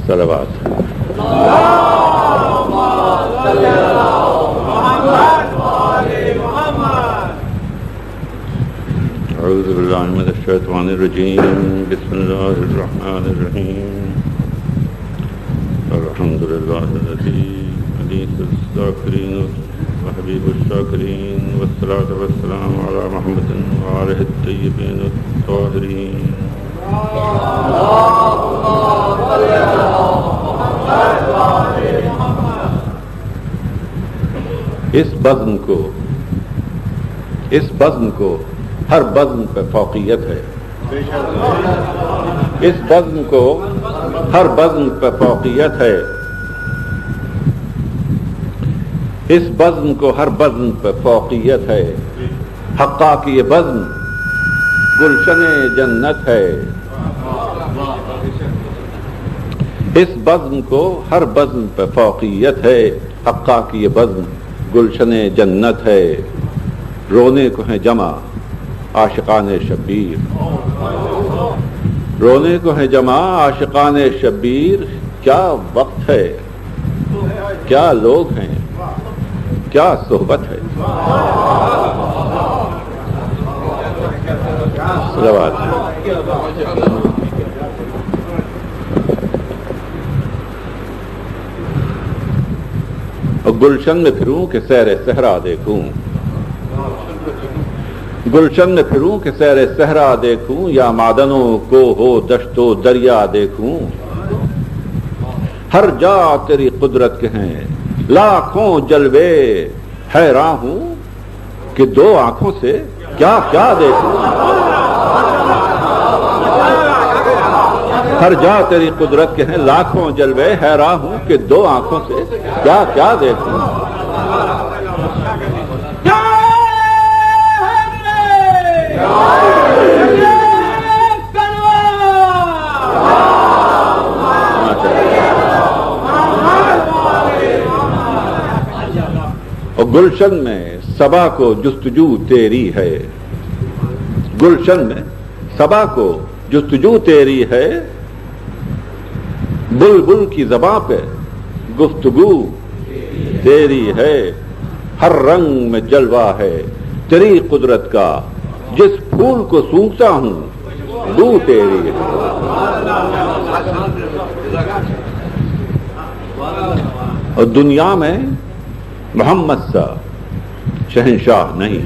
صلوات. اعوذ باللہ من الشیطان الرجیم. بسم اللہ الرحمن الرحیم. الحمد للہ الذی حدیث الذاکرین وحبیب الشاکرین والصلاة والسلام علی محمد وآلہ الطیبین الطاہرین. اس بزم کو ہر بزم پہ فوقیت ہے. اس بزم کو ہر بزم پہ فوقیت ہے. اس بزم کو ہر بزم پہ فوقیت ہے. حقا کی یہ بزم گلشن جنت ہے. اس بزم کو ہر بزم پہ فوقیت ہے. حقا کی یہ بزم گلشن جنت ہے. رونے کو ہے جمع عاشقان شبیر. رونے کو ہے جمع عاشقان شبیر. کیا وقت ہے، کیا لوگ ہیں، کیا صحبت ہے. صلوات. اور گلشن میں پھروں کہ سیر صحرا دیکھوں. گلشن میں پھروں کہ سیر صحرا دیکھوں. یا معدنوں کو ہو دشت و دریا دیکھوں. ہر جا تیری قدرت کے ہیں لاکھوں جلوے. حیران ہوں کہ دو آنکھوں سے کیا کیا دیکھوں. ہر جا تیری قدرت کے ہیں لاکھوں جلوے. حیران ہوں کہ دو آنکھوں سے کیا کیا دیکھوں. اور گلشن میں صبا کو جستجو تیری ہے. گلشن میں صبا کو جستجو تیری ہے. بلبل کی زباں پہ گفتگو تیری ہے. ہر رنگ میں جلوہ ہے تیری قدرت کا. جس پھول کو سونگتا ہوں بو تیری ہے. اور دنیا میں محمد سا شہنشاہ نہیں.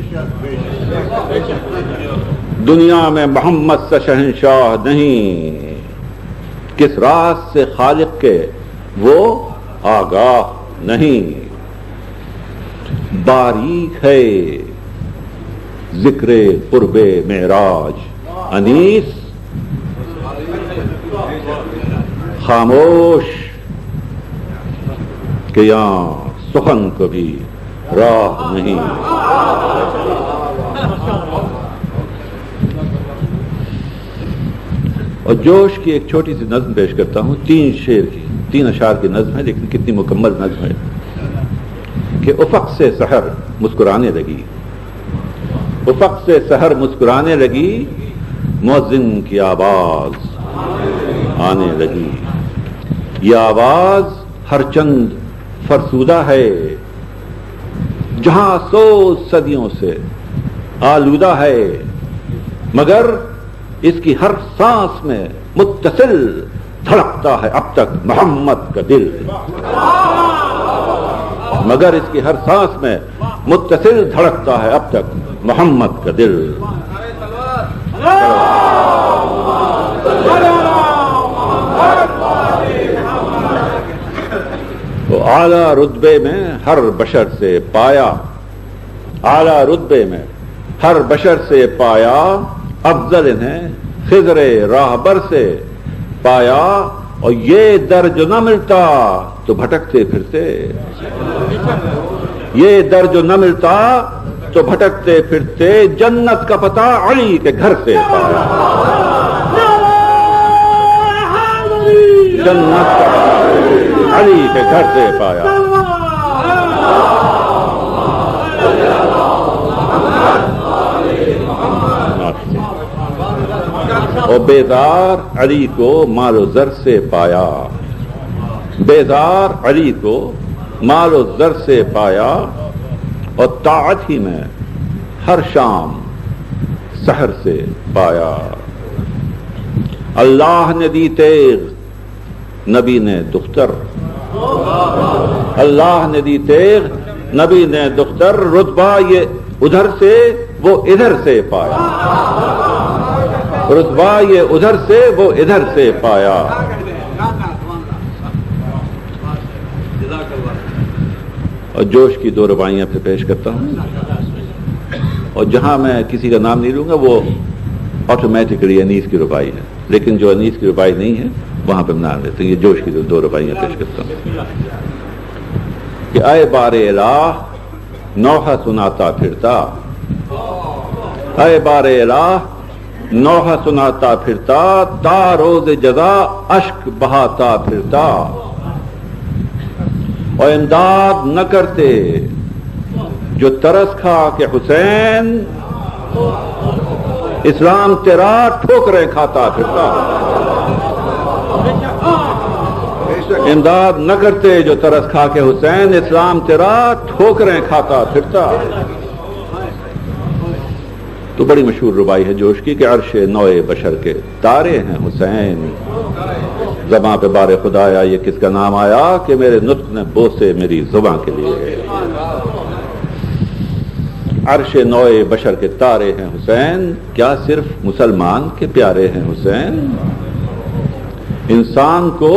دنیا میں محمد سا شہنشاہ نہیں. کس راز سے خالق کے وہ آگاہ نہیں. باریک ہے ذکر قرب معراج انیس. خاموش کہ یہاں سخن کو بھی راہ نہیں. اور جوش کی ایک چھوٹی سی نظم پیش کرتا ہوں. 3 شعر کی 3 اشعار کی نظم ہے لیکن کتنی مکمل نظم ہے. کہ افق سے سحر مسکرانے لگی. افق سے سحر مسکرانے لگی. مؤذن کی آواز آنے لگی. یہ آواز ہر چند فرسودہ ہے. جہاں 100 صدیوں سے آلودہ ہے. مگر اس کی ہر سانس میں متصل دھڑکتا ہے اب تک محمد کا دل. مگر اس کی ہر سانس میں متصل دھڑکتا ہے اب تک محمد کا دل. وہ اعلیٰ رتبے میں ہر بشر سے پایا. اعلیٰ رتبے میں ہر بشر سے پایا. افضل انہیں خضر راہبر سے پایا. اور یہ در جو نہ ملتا تو بھٹکتے پھرتے. یہ در جو نہ ملتا تو بھٹکتے پھرتے. جنت کا پتہ علی کے گھر سے پایا. جنت کا پتہ علی کے گھر سے پایا. اور بیدار علی کو مال و زر سے پایا. بیزار علی کو مال و زر سے پایا اور طاعت ہی میں ہر شام سحر سے پایا. اللہ نے دی تیغ نبی نے دختر، اللہ نے دی تیغ نبی نے دختر، رتبہ یہ ادھر سے وہ ادھر سے پایا، رتبہ یہ ادھر سے وہ ادھر سے پایا. اور جوش کی دو رباعیاں پھر پیش کرتا ہوں، اور جہاں میں کسی کا نام نہیں لوں گا وہ آٹومیٹکلی انیس کی رباعی ہے، لیکن جو انیس کی رباعی نہیں ہے وہاں پہ نام لیتے ہیں. یہ جوش کی دو رباعیاں پیش کرتا ہوں کہ اے بار الہ نوحہ سناتا پھرتا، اے بار الہ نوحہ سناتا پھرتا، تا روز جزا اشک بہاتا پھرتا. اور امداد نہ کرتے جو ترس کھا کہ حسین، اسلام تیرا ٹھوکریں کھاتا پھرتا. امداد نہ کرتے جو ترس کھا کے حسین، اسلام تیرا ٹھوکریں کھاتا پھرتا. تو بڑی مشہور ربائی ہے جوش کی کہ عرش نوئے بشر کے تارے ہیں حسین، زباں پہ بار خدایا یہ کس کا نام آیا کہ میرے نطق نے بوسے میری زباں کے لیے. عرش نوئے بشر کے تارے ہیں حسین، کیا صرف مسلمان کے پیارے ہیں حسین. انسان کو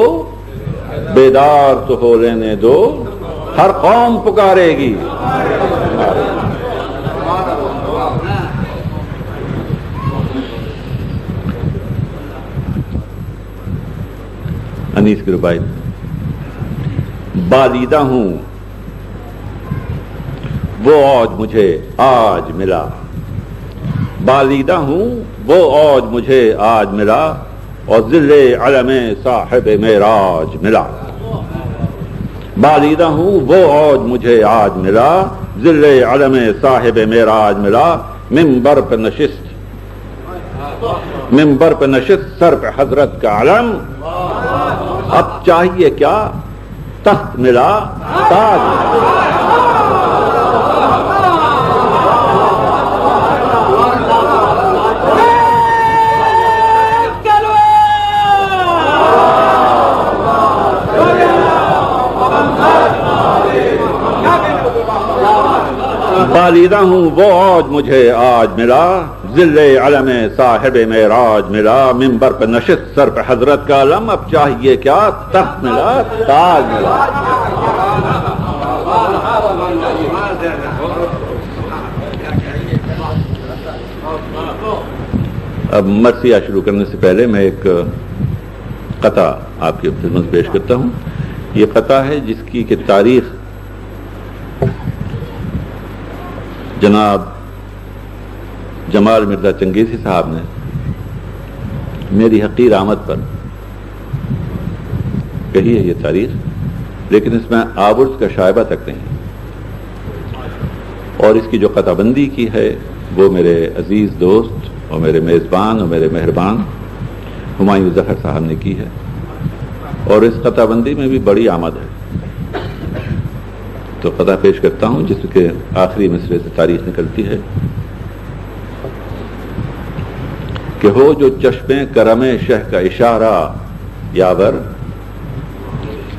بیدار تو ہو لینے دو، ہر قوم پکارے گی. انیس کی ربائی. بالیدہ ہوں وہ اوج مجھے آج ملا، بالیدہ ہوں وہ اوج مجھے آج ملا، اور ذل علم صاحب معراج ملا. بالیدہ ہوں وہ اوج مجھے آج ملا، ذل علم صاحب معراج ملا. منبر پہ نشست، منبر پہ نشست سر پہ حضرت کا علم، اب چاہیے کیا تخت ملا تاج ملا. بالیدہ ہوں وہ اوج مجھے آج ملا، ذل علم صاحب معراج ملا. منبر پہ نشست سر پہ حضرت کا علم، اب چاہیے کیا تخت ملا تاج ملا. اب مرثیہ شروع کرنے سے پہلے میں ایک قطع آپ کی خدمت پیش کرتا ہوں. یہ قطع ہے جس کی کہ تاریخ جناب جمال مرزا چنگیزی صاحب نے میری حقیر آمد پر کہی ہے یہ تاریخ، لیکن اس میں آورز کا شائبہ تک نہیں. اور اس کی جو قطع بندی کی ہے وہ میرے عزیز دوست اور میرے میزبان اور میرے مہربان ہمایوں ظفر صاحب نے کی ہے، اور اس قطع بندی میں بھی بڑی آمد ہے. تو قطع پیش کرتا ہوں جس کے آخری مصرے سے تاریخ نکلتی ہے کہ ہو جو چشمے کرم شہ کا اشارہ یاور،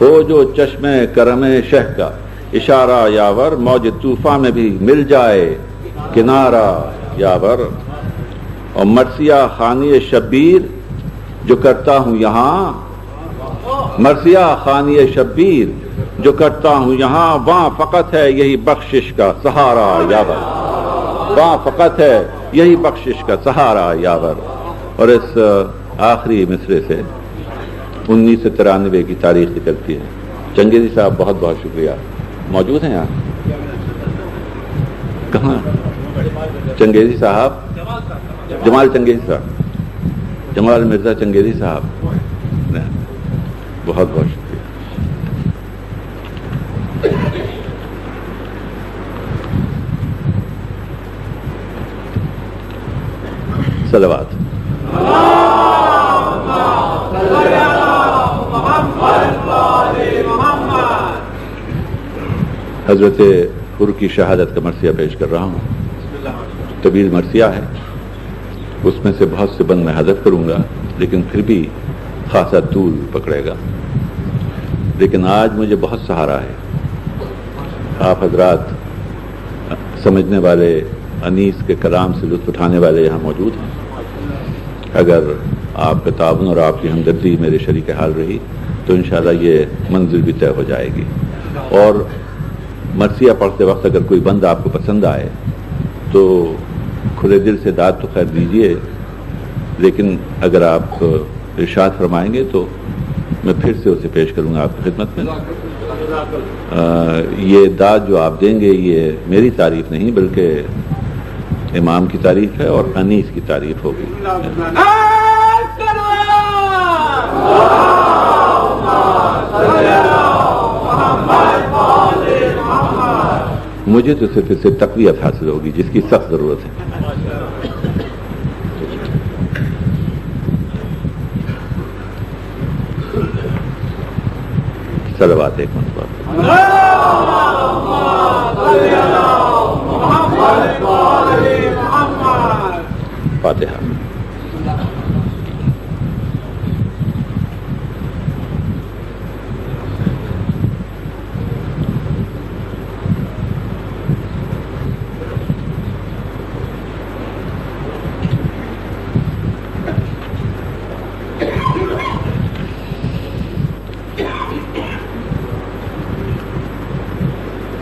ہو جو چشمے کرم شہ کا اشارہ یاور، موج طوفان میں بھی مل جائے کنارہ یاور. اور مرثیہ خانی شبیر جو کرتا ہوں یہاں، مرثیہ خانی شبیر جو کرتا ہوں یہاں، وہاں فقط ہے یہی بخشش کا سہارا یاور، وہاں فقط ہے یہی بخشش کا سہارا یاور. اور اس آخری مصرے سے 1993 کی تاریخ نکلتی ہے. چنگیزی صاحب بہت بہت شکریہ. موجود ہیں یہاں؟ کہاں چنگیزی صاحب؟ جمال چنگیزی صاحب، جمال مرزا چنگیزی صاحب، بہت بہت شکریہ. صلوات. حضرت حر کی شہادت کا مرثیہ پیش کر رہا ہوں. طویل مرثیہ ہے، اس میں سے بہت سے بند میں حذف کروں گا، لیکن پھر بھی خاصا طول پکڑے گا. لیکن آج مجھے بہت سہارا ہے. آپ حضرات سمجھنے والے، انیس کے کلام سے لطف اٹھانے والے یہاں موجود ہیں. اگر آپ کا تعاون اور آپ کی ہمدردی میرے شریک حال رہی تو انشاءاللہ یہ منزل بھی طے ہو جائے گی. اور مرثیہ پڑھتے وقت اگر کوئی بند آپ کو پسند آئے تو کھلے دل سے داد تو خیر دیجیے، لیکن اگر آپ ارشاد فرمائیں گے تو میں پھر سے اسے پیش کروں گا آپ کی خدمت میں. یہ داد جو آپ دیں گے یہ میری تعریف نہیں بلکہ امام کی تعریف ہے اور انیس کی تعریف ہوگی. مجھے تو صرف اس سے تقویت حاصل ہوگی جس کی سخت ضرورت ہے. صلوات ایک مرتبہ. فاتحہ.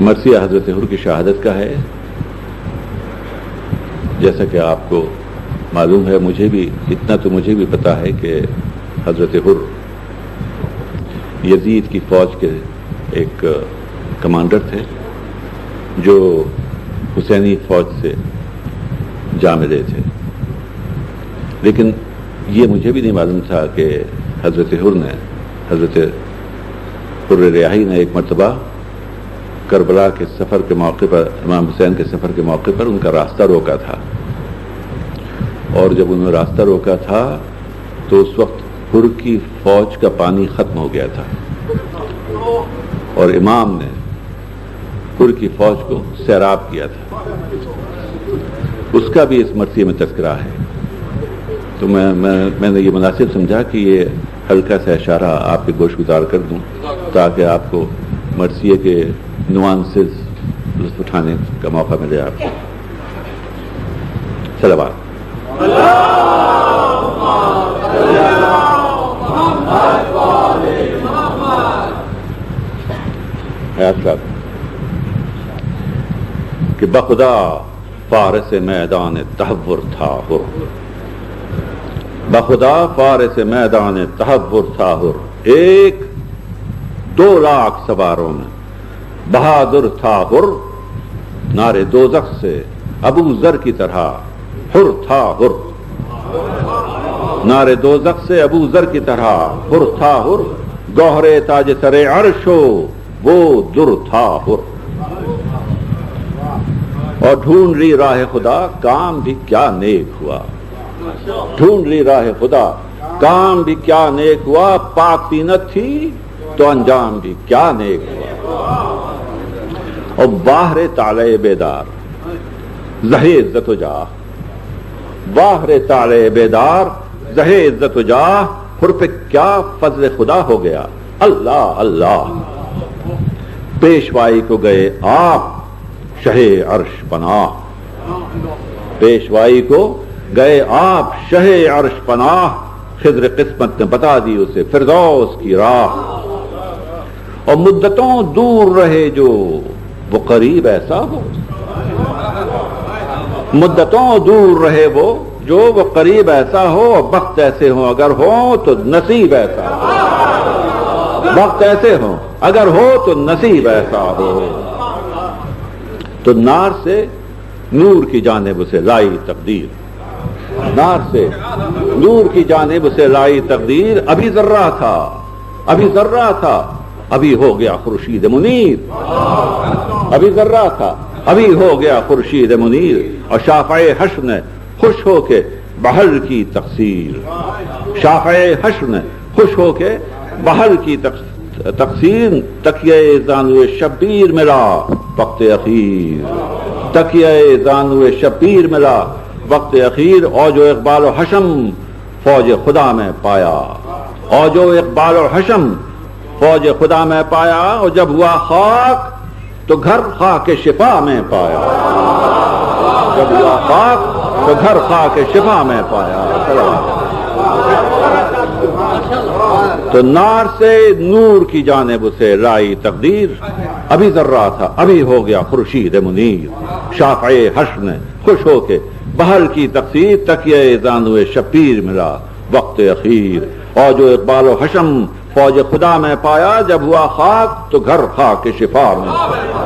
مرثیہ حضرت حر کی شہادت کا ہے. جیسا کہ آپ کو معلوم ہے، مجھے بھی اتنا تو مجھے بھی پتا ہے کہ حضرت حر یزید کی فوج کے ایک کمانڈر تھے جو حسینی فوج سے جا ملے تھے. لیکن یہ مجھے بھی نہیں معلوم تھا کہ حضرت حر ریاحی نے ایک مرتبہ کربلا کے سفر کے موقع پر، امام حسین کے سفر کے موقع پر ان کا راستہ روکا تھا. اور جب انہوں نے راستہ روکا تھا تو اس وقت حر کی فوج کا پانی ختم ہو گیا تھا اور امام نے حر کی فوج کو سیراب کیا تھا. اس کا بھی اس مرثیے میں تذکرہ ہے. تو میں نے یہ مناسب سمجھا کہ یہ ہلکا سا اشارہ آپ کے گوش گزار کر دوں تاکہ آپ کو مرثیے کے نوانسز لطف اٹھانے کا موقع ملے. آپ کو صلوات. کہ بخدا فارس میدان تحور تھا حر، بخدا فارس میدان تحور تھا حر، 1-2 لاکھ سواروں میں بہادر تھا حر، نعرے دوزخ سے ابو ذر کی طرح حر تھا حر، نعرے دوزخ سے ابو ذر کی طرح حر تھا حر، گوہر تاج سر عرش ہو وہ در تھا حر. اور ڈھونڈ لی راہ خدا کام بھی کیا نیک ہوا، ڈھونڈ لی راہ خدا کام بھی کیا نیک ہوا، پاک تینت تھی تو انجام بھی کیا نیک ہوا. اور باہر طالع بیدار زہے عزت و جاہ، باہر طالع بیدار زہے عزت و جاہ، حر پہ کیا فضل خدا ہو گیا. اللہ اللہ پیشوائی کو گئے آپ شہ عرش پناہ، پیشوائی کو گئے آپ شہ عرش پناہ، خضر قسمت نے بتا دی اسے فردوس کی راہ. اور مدتوں دور رہے جو وہ قریب ایسا ہو، مدتوں دور رہے وہ جو وہ قریب ایسا ہو، وقت ایسے ہوں اگر ہو تو نصیب ایسا ہو، وقت ایسے ہوں اگر ہو تو نصیب ایسا ہو. تو نار سے نور کی جانب اسے لائی تقدیر، نار سے نور کی جانب اسے لائی تقدیر. ابھی ذرہ تھا، ابھی ذرہ تھا، ابھی ہو گیا خورشید منیر، ابھی ذرہ تھا ابھی ہو گیا خورشید منیر. اور شافع حشر نے خوش ہو کے بحر کی تقصیر، شافع حشر نے خوش ہو کے بحر کی تقسیم تکیہ زانو شبیر ملا وقت اخیر، تکیہ زانو شبیر ملا وقت اخیر، اوج و اقبال و حشم فوج خدا میں پایا، اوج و اقبال و حشم فوج خدا میں پایا، اور جب ہوا خاک تو گھر خاک شفا میں پایا، جب ہوا خاک تو گھر خاک شفا میں پایا۔ تو نار سے نور کی جانب اسے لائی تقدیر، ابھی ذرہ تھا ابھی ہو گیا خورشید منیر، شافع حشر نے خوش ہو کے بہل کی تقسیر، تکیہ زانو شبیر ملا وقت اخیر، اور جو اقبال و حشم فوج خدا میں پایا، جب ہوا خاک تو گھر خاک شفا میں پایا۔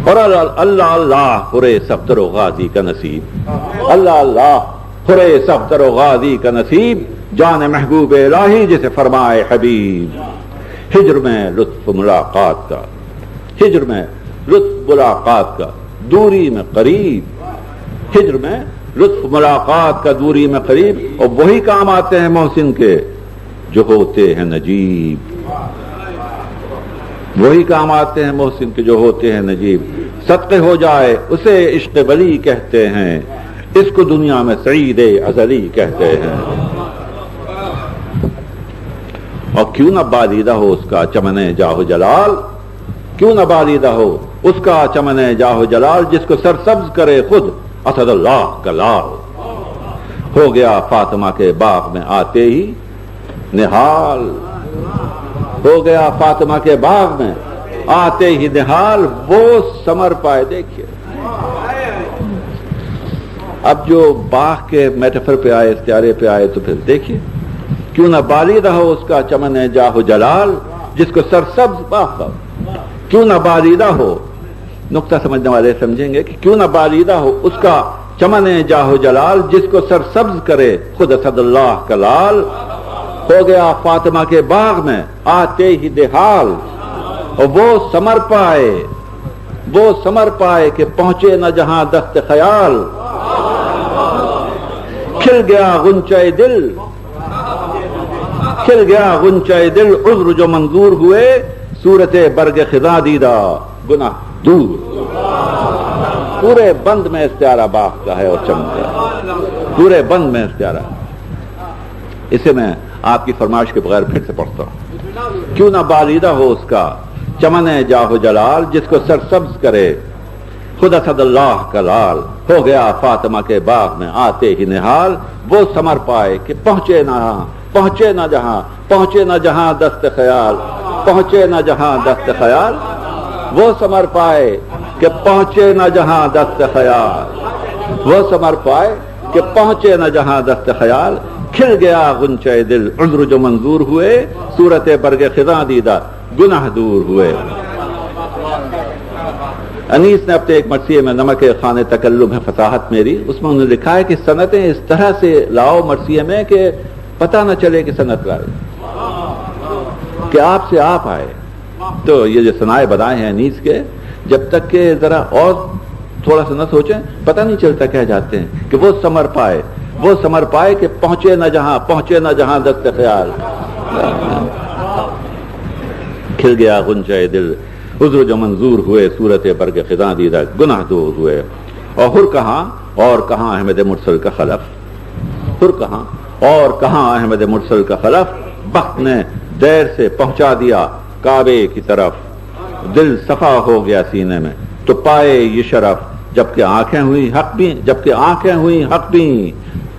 اور اللہ اللہ خورے صفدر و غازی کا نصیب، اللہ اللہ خورے صفدر و غازی کا نصیب، جان محبوب الہی جسے فرمائے حبیب، ہجر میں لطف ملاقات کا، ہجر میں لطف ملاقات کا دوری میں قریب، ہجر میں لطف ملاقات کا دوری میں قریب، اور وہی کام آتے ہیں محسن کے جو ہوتے ہیں نجیب، وہی کام آتے ہیں محسن کے جو ہوتے ہیں نجیب، صدقے ہو جائے اسے عشق ولی کہتے ہیں، اس کو دنیا میں سعید ازلی کہتے ہیں۔ اور کیوں نہ بالیدہ ہو اس کا چمن جاہ جلال، کیوں نہ بالیدہ ہو اس کا چمن جاہ جلال، جس کو سرسبز کرے خود اسد اللہ کا لال، ہو گیا فاطمہ کے باغ میں آتے ہی نہال، ہو گیا فاطمہ کے باغ میں آتے ہی نہال، وہ ثمر پائے۔ دیکھیے اب جو باغ کے میٹافر پہ آئے، استعارے پہ آئے، تو پھر دیکھیے کیوں نہ بالیدہ ہو اس کا چمن جاہ جلال، جس کو سرسبز باغ، کیوں نہ بالیدہ ہو، نقطہ سمجھنے والے سمجھیں گے کہ کیوں نہ بالیدہ ہو اس کا چمن جاہ جلال، جس کو سرسبز کرے خود اسد اللہ کا لال، ہو گیا فاطمہ کے باغ میں آتے ہی نہال، اور وہ ثمر پائے، وہ ثمر پائے کہ پہنچے نہ جہاں دست خیال، کھل گیا غنچہ دل، کھل گیا غنچہ دل، عذر جو منظور ہوئے صورت برگ خزاں دیدہ گناہ دور۔ پورے بند میں استعارہ باغ کا ہے اور چمکا، پورے بند میں استعارہ۔ اسے میں آپ کی فرمائش کے بغیر پھر سے پڑھتا ہوں، کیوں نہ بالیدہ ہو اس کا چمن جاہ جلال، جس کو سرسبز کرے خود اسد اللہ کا لال، ہو گیا فاطمہ کے باغ میں آتے ہی نہال، وہ ثمر پائے کہ پہنچے نہ پہنچے نہ جہاں، پہنچے نہ جہاں دست خیال، پہنچے نہ جہاں دست خیال، وہ ثمر پائے کہ پہنچے نہ جہاں دست خیال، وہ ثمر پائے کہ پہنچے نہ جہاں دست خیال، کھل گیا غنچہ دل، عذر جو منظور ہوئے صورت برگ خزاں دیدہ گناہ دور ہوئے۔ انیس نے اپنے ایک مرثیے میں نمک خانے تکلم ہے فصاحت میری، اس میں انہوں نے لکھا ہے کہ سنتیں اس طرح سے لاؤ مرثیے میں کہ پتہ نہ چلے کہ سنت لائے، کہ آپ سے آپ آئے۔ تو یہ جو ثنائے بدائے ہیں انیس کے، جب تک کہ ذرا اور تھوڑا سا نہ سوچیں پتہ نہیں چلتا کہہ جاتے ہیں کہ وہ ثمر پائے، وہ ثمر پائے کہ پہنچے نہ جہاں، پہنچے نہ جہاں دست خیال، کھل گیا غنچہ دل، عذر جو منظور ہوئے صورت برگ خزاں دیدہ گناہ دور ہوئے۔ اور ہر کہاں اور کہاں احمد مرسل کا خلف، ہر کہاں اور کہاں احمد مرسل کا خلف، بخت نے دیر سے پہنچا دیا کعبے کی طرف، دل صفا ہو گیا سینے میں تو پائے یہ شرف، جبکہ آنکھیں ہوئی حق بھی، جبکہ آنکھیں ہوئی حق بھی،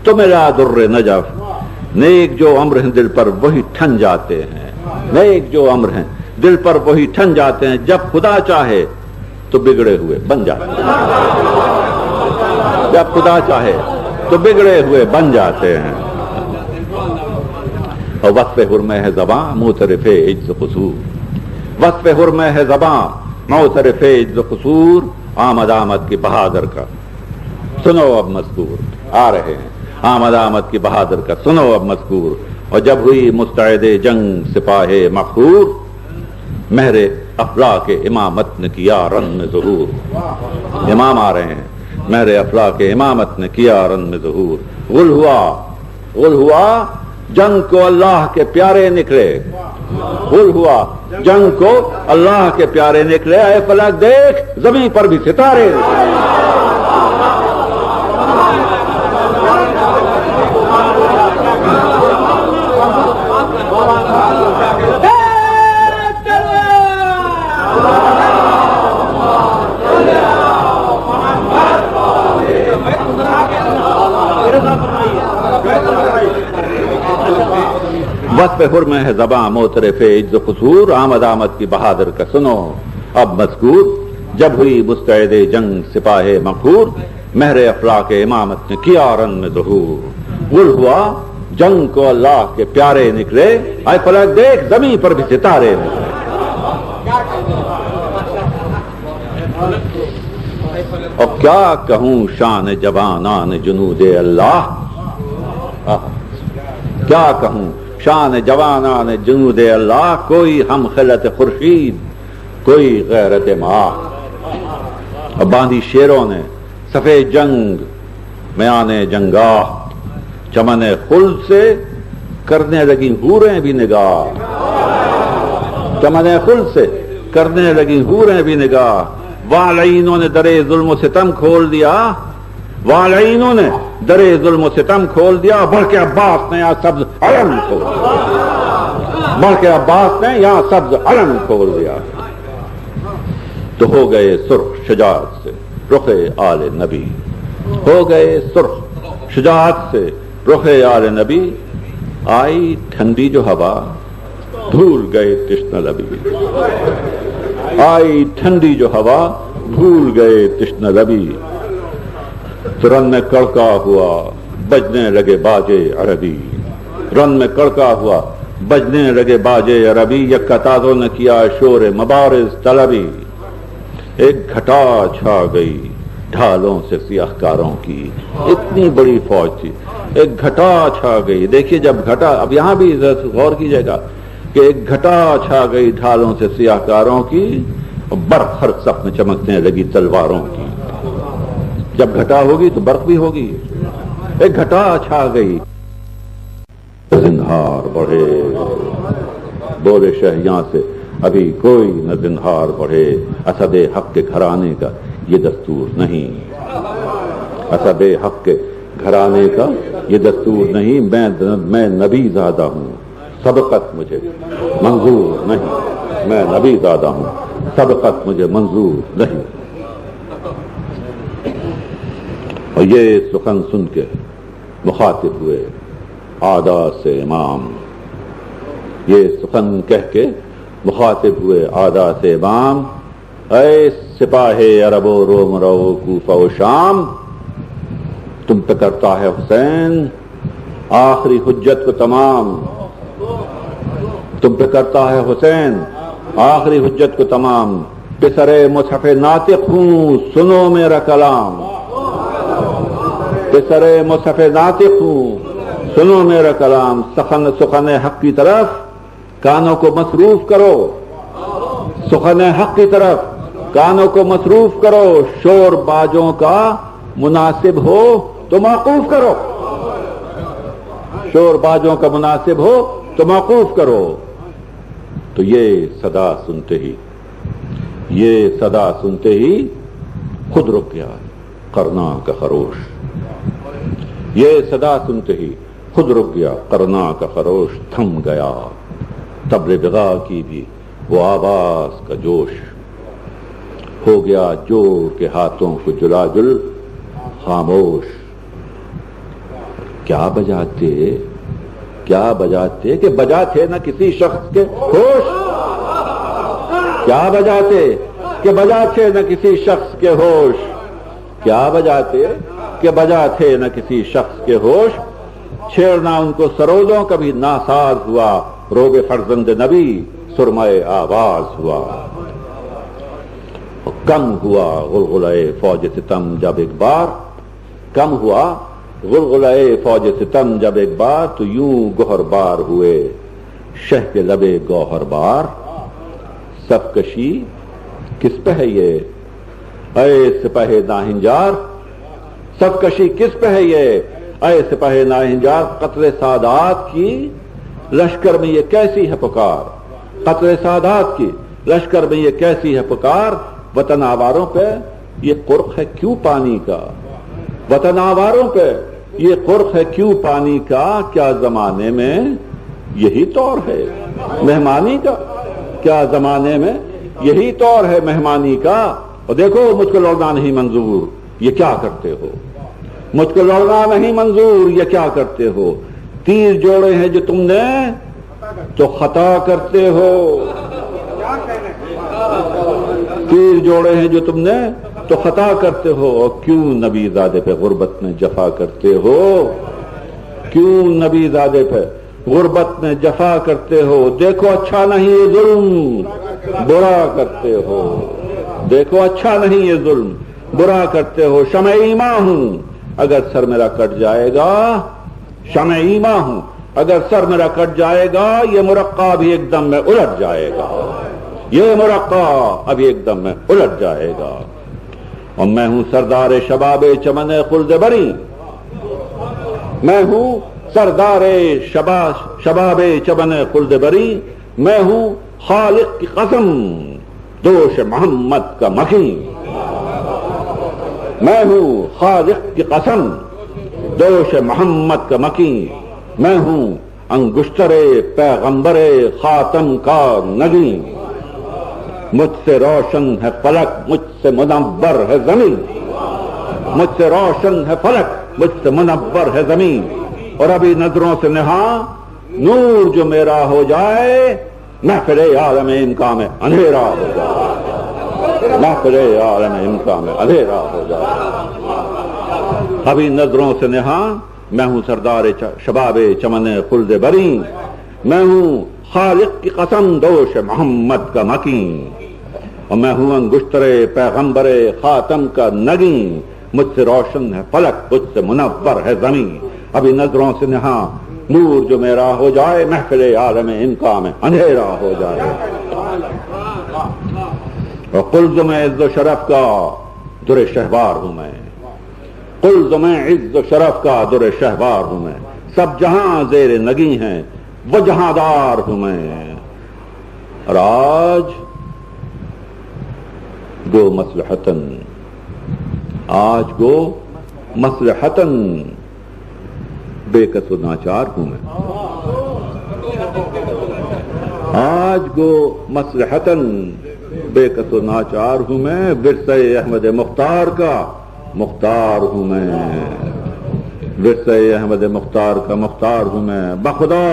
تو ملا در نجف، نیک جو امر ہیں دل پر وہی ٹھن جاتے ہیں، نیک جو امر ہیں دل پر وہی ٹھن جاتے ہیں، جب خدا چاہے تو بگڑے ہوئے بن جاتے ہیں، جب خدا چاہے تو بگڑے ہوئے بن جاتے ہیں۔ اور وصف حرمہ ہے زباں معترف عجز قصور، وصف حرمہ ہے زباں معترف عجز قصور، آمد آمد کی بہادر کا سنو اب مذکور، آ رہے ہیں آمد آمد کی بہادر کا سنو اب مذکور، اور جب ہوئی مستعد جنگ سپاہ مقہور، مہر افلاک امامت نے کیا رن میں ظہور، امام آ رہے ہیں، مہر افلاک امامت نے کیا رن میں ظہور، غل ہوا جنگ کو اللہ کے پیارے نکلے، غل ہوا جنگ کو اللہ کے پیارے نکلے، اے فلک دیکھ زمین پر بھی ستارے نکلے۔ وصف حرم ہے زباں موترف عجز و قصور، آمد آمد کی بہادر کا سنو اب مذکور، جب ہوئی مستعد جنگ سپاہ مقہور، مہر افلاک امامت نے کیا رن میں ظہور۔ غل ہوا جنگ کو اللہ کے پیارے نکلے، اے فلک دیکھ زمین پر بھی ستارے نکلے۔ اور کیا کہوں شان جوانان جنود اللہ، کیا کہوں شان جوانان جنود اللہ، کوئی ہم خلت خورشید کوئی غیرت ماہ۔ اور باندھی شیروں نے سفید جنگ میان جنگاہ، چمن خلد سے کرنے لگی حوریں بھی نگاہ، چمن خلد سے کرنے لگی حوریں بھی نگاہ۔ والعینوں نے در ظلم و ستم کھول دیا، والعینوں نے در ظلم و ستم کھول دیا، بڑھ کے عباس نے یہاں سبز علم کھول دیا، بڑھ کے عباس نے یہاں سبز علم کھول دیا۔ تو ہو گئے سرخ شجاعت سے رخ آل نبی، ہو گئے سرخ شجاعت سے رخ آل نبی، آئی ٹھنڈی جو ہوا بھول گئے تشنہ لبی، آئی ٹھنڈی جو ہوا بھول گئے تشنہ لبی۔ تو رن میں کڑکا ہوا بجنے لگے باجے عربی، رن میں کڑکا ہوا بجنے لگے باجے عربی، یکا تازوں نے کیا شور مبارز طلبی۔ ایک گھٹا چھا گئی ڈھالوں سے سیاہ کاروں کی، اتنی بڑی فوج تھی، ایک گھٹا چھا گئی۔ دیکھیے جب گھٹا، اب یہاں بھی غور کیجئے گا کہ ایک گھٹا چھا گئی ڈھالوں سے سیاہ کاروں کی، اور برق ہر صف میں چمکنے لگی تلواروں کی۔ جب گھٹا ہوگی تو برق بھی ہوگی، ایک گھٹا چھا گئی۔ زنہار بڑھے بولے شہیاں سے ابھی کوئی نہ زنہار بڑھے، اسد حق کے گھرانے کا یہ دستور نہیں، اسد حق کے گھرانے کا یہ دستور نہیں۔ میں نبی زادہ ہوں، سبقت مجھے منظور نہیں، میں نبی زادہ ہوں، سبقت مجھے منظور نہیں۔ اور یہ سخن سن کے مخاطب ہوئے آدا سے امام، یہ سخن کہہ کے مخاطب ہوئے آدا سے امام، اے سپاہ عرب و روم رو کوفہ و شام، تم پہ کرتا ہے حسین آخری حجت کو تمام، تم پہ کرتا ہے حسین آخری حجت کو تمام۔ پسر مصحف ناطق ہوں سنو میرا کلام، پسر مصحف ناطق ہوں سنو میرا کلام۔ سخن حق کی طرف کانوں کو مصروف کرو، سخن حق کی طرف کانوں کو مصروف کرو، شور باجوں کا مناسب ہو تو موقوف کرو، شور باجوں کا مناسب ہو تو موقوف کرو۔ تو یہ صدا سنتے ہی، یہ صدا سنتے ہی خود رک گیا قرنا کا خروش، یہ صدا سنتے ہی خود رک گیا قرنا کا خروش، تھم گیا طبل بغا کی بھی وہ آواز کا جوش، ہو گیا جوڑ کے ہاتھوں کو جلا جل خاموش۔ کیا بجاتے، کیا بجاتے کہ بجا تھے نہ کسی شخص کے ہوش، کیا بجاتے کہ بجا تھے نہ کسی شخص کے ہوش، کیا بجاتے کہ بجا تھے نہ کسی شخص کے ہوش۔ چھیڑنا ان کو سروزوں کبھی ناساز ہوا، روب فرزند نبی سرمائے آواز ہوا۔ کم ہوا غلغلۂ فوج ستم جب ایک بار، کم ہوا غلغلۂ فوج ستم جب ایک بار، تو یوں گوہر بار ہوئے شہ کے لبے گوہر بار۔ صف کشی کس پہ ہے یہ اے سپاہ ناہنجار، صف کشی کس پہ ہے یہ اے سپاہ ناہنجار قتل سادات کی لشکر میں یہ کیسی ہے پکار، قتل سادات کی لشکر میں یہ کیسی ہے پکار، وطن آواروں پہ یہ قرق ہے کیوں پانی کا، وطن آواروں پہ یہ قرق ہے کیوں پانی کا، کیا زمانے میں یہی طور ہے مہمانی کا، کیا زمانے میں یہی طور ہے مہمانی کا۔ اور دیکھو مجھ کو لڑنا نہیں منظور، یہ کیا کرتے ہو، مجھ کو لڑنا نہیں منظور، یہ کیا کرتے ہو، تیر جوڑے ہیں جو تم نے تو خطا کرتے ہو، تیر جوڑے ہیں جو تم نے تو خطا کرتے ہو، اور کیوں نبی زادے پہ غربت میں جفا کرتے ہو، کیوں نبی زادے پہ غربت میں جفا کرتے ہو، دیکھو اچھا نہیں یہ ظلم برا کرتے ہو، دیکھو اچھا نہیں یہ ظلم برا کرتے ہو، شمع ایماں ہوں اگر سر میرا کٹ جائے گا، شمع ایماں ہوں اگر سر میرا کٹ جائے گا، یہ مرقع بھی ایک دم میں الٹ جائے گا، یہ مرقع ابھی ایک دم میں الٹ جائے گا۔ اور میں ہوں سردار شباب چمن خلد بری، میں ہوں سردار شباب چمن خلد بری، میں ہوں خالق کی قسم دوش محمد کا مکین، میں ہوں خالق کی قسم دوش محمد کا مکین، میں ہوں انگشتر پیغمبر خاتم کا نگین، مجھ سے روشن ہے فلک مجھ سے منور ہے زمین، مجھ سے روشن ہے فلک مجھ سے منور ہے زمین، اور ابھی نظروں سے نہاں نور جو میرا ہو جائے، محفل عالم امکان میں اندھیرا ہو جائے، محفل عالم امکان میں اندھیرا ہو جائے، ابھی نظروں سے نہاں میں ہوں سردار شباب چمن خلد بری، میں ہوں خالق کی قسم دوش محمد کا مکین، اور میں ہوں انگشتر پیغمبر خاتم کا نگین، مجھ سے روشن ہے فلک مجھ سے منور ہے زمین، ابھی نظروں سے نہاں نور جو میرا ہو جائے، محفل عالم امکان میں اندھیرا ہو جائے، اور قلزم عز و شرف کا در شہوار ہوں میں، قلزم عز و شرف کا در شہوار ہوں میں، سب جہاں زیر نگی ہیں وہ جہاں دار ہوں میں، اور آج گو مصلحتن، آج گو مصلحتن بے کس و ناچار ہوں میں، آج گو مصلحتن بے کس و ناچار ہوں میں، ورثہ احمد مختار کا مختار ہوں میں، ورثہ احمد مختار کا مختار ہوں میں، بخدا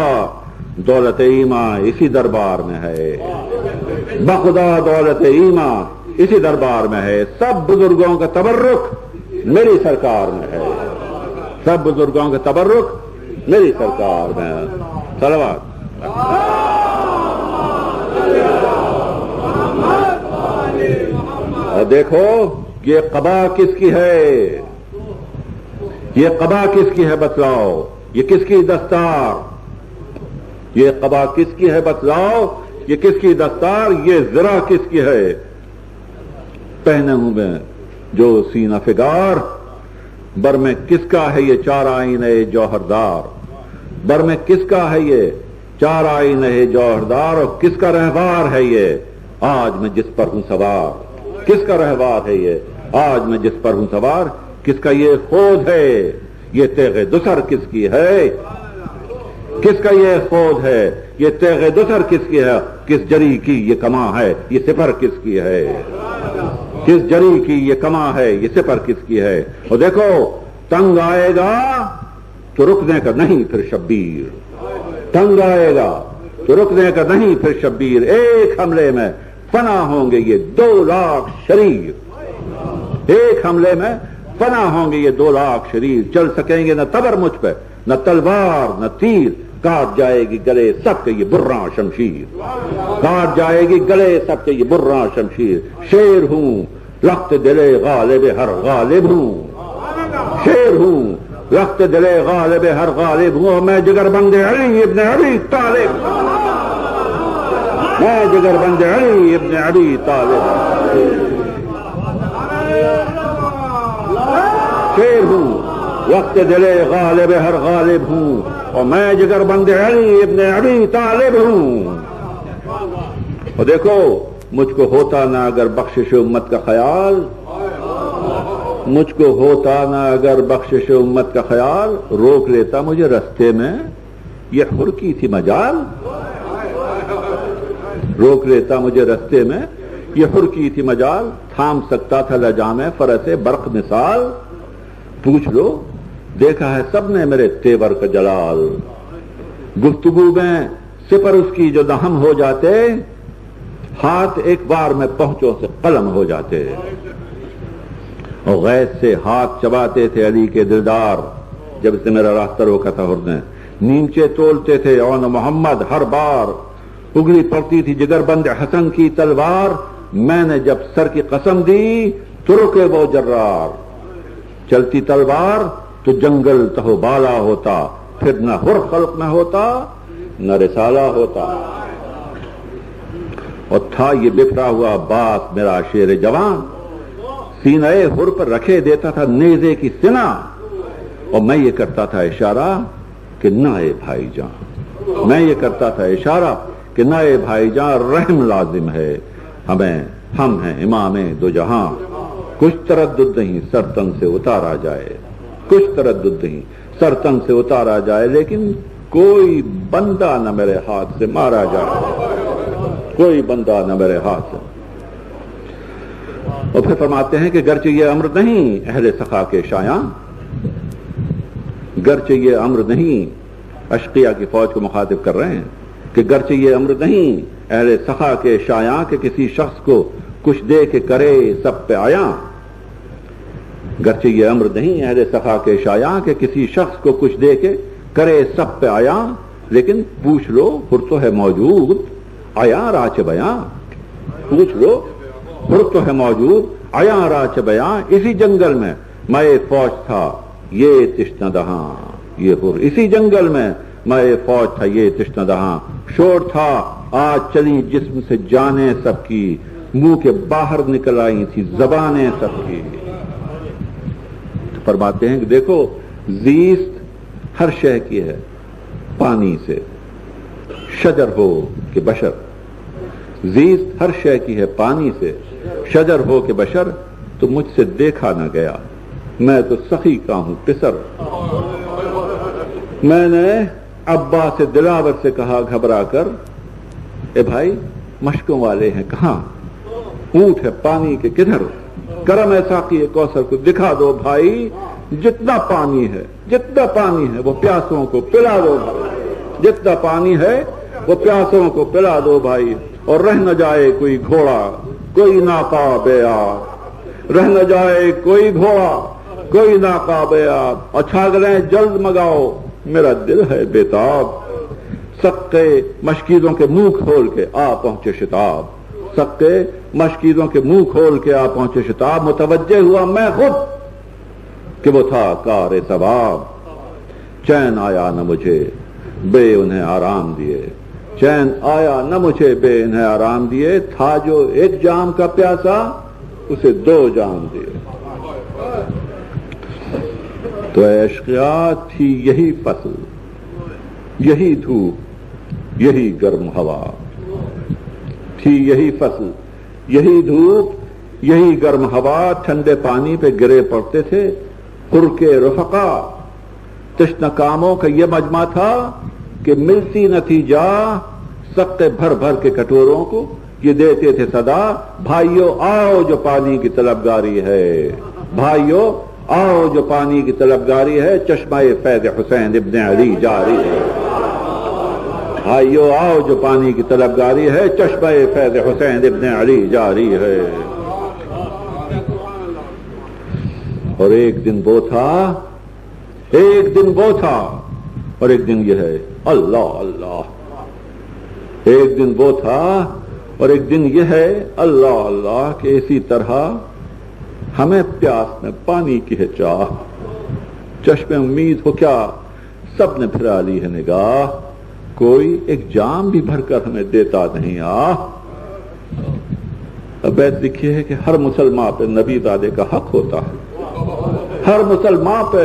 دولت ایمان اسی دربار میں ہے، بخدا دولت ایمان اسی دربار میں ہے، سب بزرگوں کا تبرک میری سرکار میں ہے، سب بزرگوں کا تبرک میری سرکار میں ہے، صلوات۔ دیکھو یہ قبا کس کی ہے، یہ قبا کس کی ہے بتلاؤ، یہ کس کی دستار، یہ قبا کس کی ہے بتلاؤ، یہ کس کی دستار، یہ ذرا کس کی ہے، پہنے ہوں میں جو سینہ فگار، بر میں کس کا ہے یہ چار آئینہ جوہردار، بر میں کس کا ہے یہ چار آئینہ جوہردار، اور کس کا رہوار ہے یہ آج میں جس پر ہوں سوار، کس کا رہوار ہے یہ آج میں جس پر ہوں سوار، کس کا یہ خود ہے، یہ تیغ دسر کس کی ہے، کس کا یہ خود ہے، یہ تیغ دسر کس کی ہے، کس جری کی یہ کماں ہے، یہ سپر کس کی ہے، کس جری کی یہ کماں ہے، یہ سپر کس کی ہے، اور دیکھو تنگ آئے گا تو رکنے کا نہیں پھر شبیر، تنگ آئے گا تو رکنے کا نہیں پھر شبیر، ایک حملے میں فنا ہوں گے یہ 2 لاکھ شریر، ایک حملے میں فنا ہوں گے یہ 2 لاکھ شریر، چل سکیں گے نہ تبر مجھ پہ، نہ تلوار نہ تیر، کاٹ جائے گی گلے سب کے یہ برراں شمشیر، کاٹ جائے گی گلے سب کے یہ برراں شمشیر، شیر ہوں لخت دلے غالب ہر غالب ہوں، شیر ہوں لخت دلے غالب ہر غالب ہوں، میں جگر بند علی ابن ابی طالب، میں جگر بند علی ابن ابی طالب، شیر ہوں وقت دل غالب ہر غالب ہوں اور میں جگر بند علی ابن ابی طالب ہوں. اور دیکھو مجھ کو ہوتا نہ اگر بخشش امت کا خیال، مجھ کو ہوتا نہ اگر بخشش امت کا خیال، روک لیتا مجھے رستے میں یہ حر کی تھی مجال. روک لیتا مجھے رستے میں یہ حر کی تھی مجال، تھام سکتا تھا لجام فرس برق مثال. پوچھ لو دیکھا ہے سب نے میرے تیور کا جلال، گفتگو میں سپر اس کی جو دہم ہو جاتے، ہاتھ ایک بار میں پہنچوں سے قلم ہو جاتے. اور غیظ سے ہاتھ چباتے تھے علی کے دلدار، جب اس نے میرا راستہ روکا تھا حر نے. نیچے تولتے تھے اون محمد ہر بار، اگلی پڑتی تھی جگر بند حسن کی تلوار. میں نے جب سر کی قسم دی تو رکے وہ جرار. چلتی تلوار تو جنگل تہو بالا ہوتا، پھر نہ حر خلق میں ہوتا نہ رسالہ ہوتا. اور تھا یہ بکھرا ہوا عباس میرا شیر جوان، سینہ حر پر رکھے دیتا تھا نیزے کی سنا. اور میں یہ کرتا تھا اشارہ کہ نہ اے بھائی جان، میں یہ کرتا تھا اشارہ کہ نہ اے بھائی جان رحم لازم ہے ہمیں، ہم ہیں امام دو جہاں. کچھ تردد نہیں سر تن سے اتارا جائے، کچھ تردد نہیں سر تن سے اتارا جائے، لیکن کوئی بندہ نہ میرے ہاتھ سے مارا جائے، کوئی بندہ نہ میرے ہاتھ سے. اور پھر فرماتے ہیں کہ گرچہ یہ امر نہیں اہل سخا کے شایاں، گرچہ یہ امر نہیں، اشقیہ کی فوج کو مخاطب کر رہے ہیں کہ گرچہ یہ امر نہیں اہل سخا کے شایاں کہ کسی شخص کو کچھ دے کے کرے سب پہ آیا. گرچہ یہ امر نہیں اہل سخا کے شایاں کہ کسی شخص کو کچھ دے کے کرے سب پہ آیا، لیکن پوچھ لو حر تو ہے موجود آیا راچ بیاں. پوچھ لو حر تو ہے موجود آیا راچ بیاں. اسی جنگل میں میں فوج تھا یہ تشنہ دہاں، یہ حر اسی جنگل میں میں فوج تھا یہ تشنہ دہاں. شور تھا آج چلی جسم سے جانیں سب کی، منہ کے باہر نکل آئی تھی زبانیں سب کی. فرماتے ہیں کہ دیکھو زیست ہر شے کی ہے پانی سے، شجر ہو کہ بشر. زیست ہر شے کی ہے پانی سے، شجر ہو کہ بشر. تو مجھ سے دیکھا نہ گیا، میں تو سخی کا ہوں پسر. میں نے عباس دلاور سے کہا گھبرا کر، اے بھائی مشکوں والے ہیں کہاں، اونٹ ہے پانی کے کدھر. کرم ہے ساقی کوثر کو دکھا دو بھائی، جتنا پانی ہے وہ پیاسوں کو پلا دو بھائی، جتنا پانی ہے وہ پیاسوں کو پلا دو بھائی. اور رہ نہ جائے کوئی گھوڑا کوئی ناقہ بے آب، رہ نہ جائے کوئی گھوڑا کوئی ناقہ بے آب. اور چھاگلیں جلد مگاؤ میرا دل ہے بےتاب. سکے مشکیزوں کے منہ کھول کے آ پہنچے شتاب، سکے مشکیزوں کے منہ کھول کے آ پہنچے شتاب. متوجہ ہوا میں خود کہ وہ تھا کار ثواب. چین آیا نہ مجھے بے انہیں آرام دیے، چین آیا نہ مجھے بے انہیں آرام دیے. تھا جو ایک جام کا پیاسا اسے 2 جام دیے. تو عشقیات تھی یہی فصل، یہی دھوپ، یہی گرم ہوا. تھی یہی فصل، یہی دھوپ، یہی گرم ہوا. ٹھنڈے پانی پہ گرے پڑتے تھے حر کے رفقا. تشنہ کاموں کا یہ مجمع تھا کہ ملتی نہ تھی جا، سکتے بھر بھر کے کٹوروں کو یہ دیتے تھے صدا. بھائیو آؤ جو پانی کی طلبگاری ہے، بھائیو آؤ جو پانی کی طلبگاری ہے، چشمہ فیض حسین ابن علی جاری ہے. بھائیو آؤ جو پانی کی طلبگاری ہے، چشمہ فیض حسین ابن علی جاری ہے. اور ایک دن وہ تھا، ایک دن وہ تھا، اور ایک دن یہ ہے. اللہ اللہ. ایک دن وہ تھا اور ایک دن یہ ہے. اللہ اللہ کہ اسی طرح ہمیں پیاس میں پانی کی ہے چاہ، چشم امید ہو کیا سب نے پھرا لی ہے نگاہ. کوئی ایک جام بھی بھر کر ہمیں دیتا نہیں بیت لکھی ہے کہ ہر مسلمان پہ نبی زادے کا حق ہوتا ہے، ہر مسلمان پہ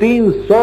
300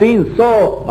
300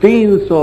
300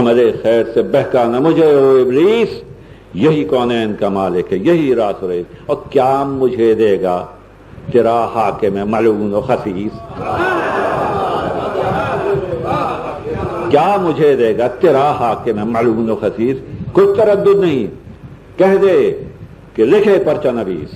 عمل خیر سے بہکا نہ مجھے او ابلیس، یہی کونین کا مالک ہے، یہی راس و ریس، اور کیا مجھے دے گا تیرا حاکم ملعون و خسیس، کیا مجھے دے گا تیرا حاکم ملعون و خسیس؟ کچھ تردد نہیں، کہہ دے کہ لکھے پرچہ نویس،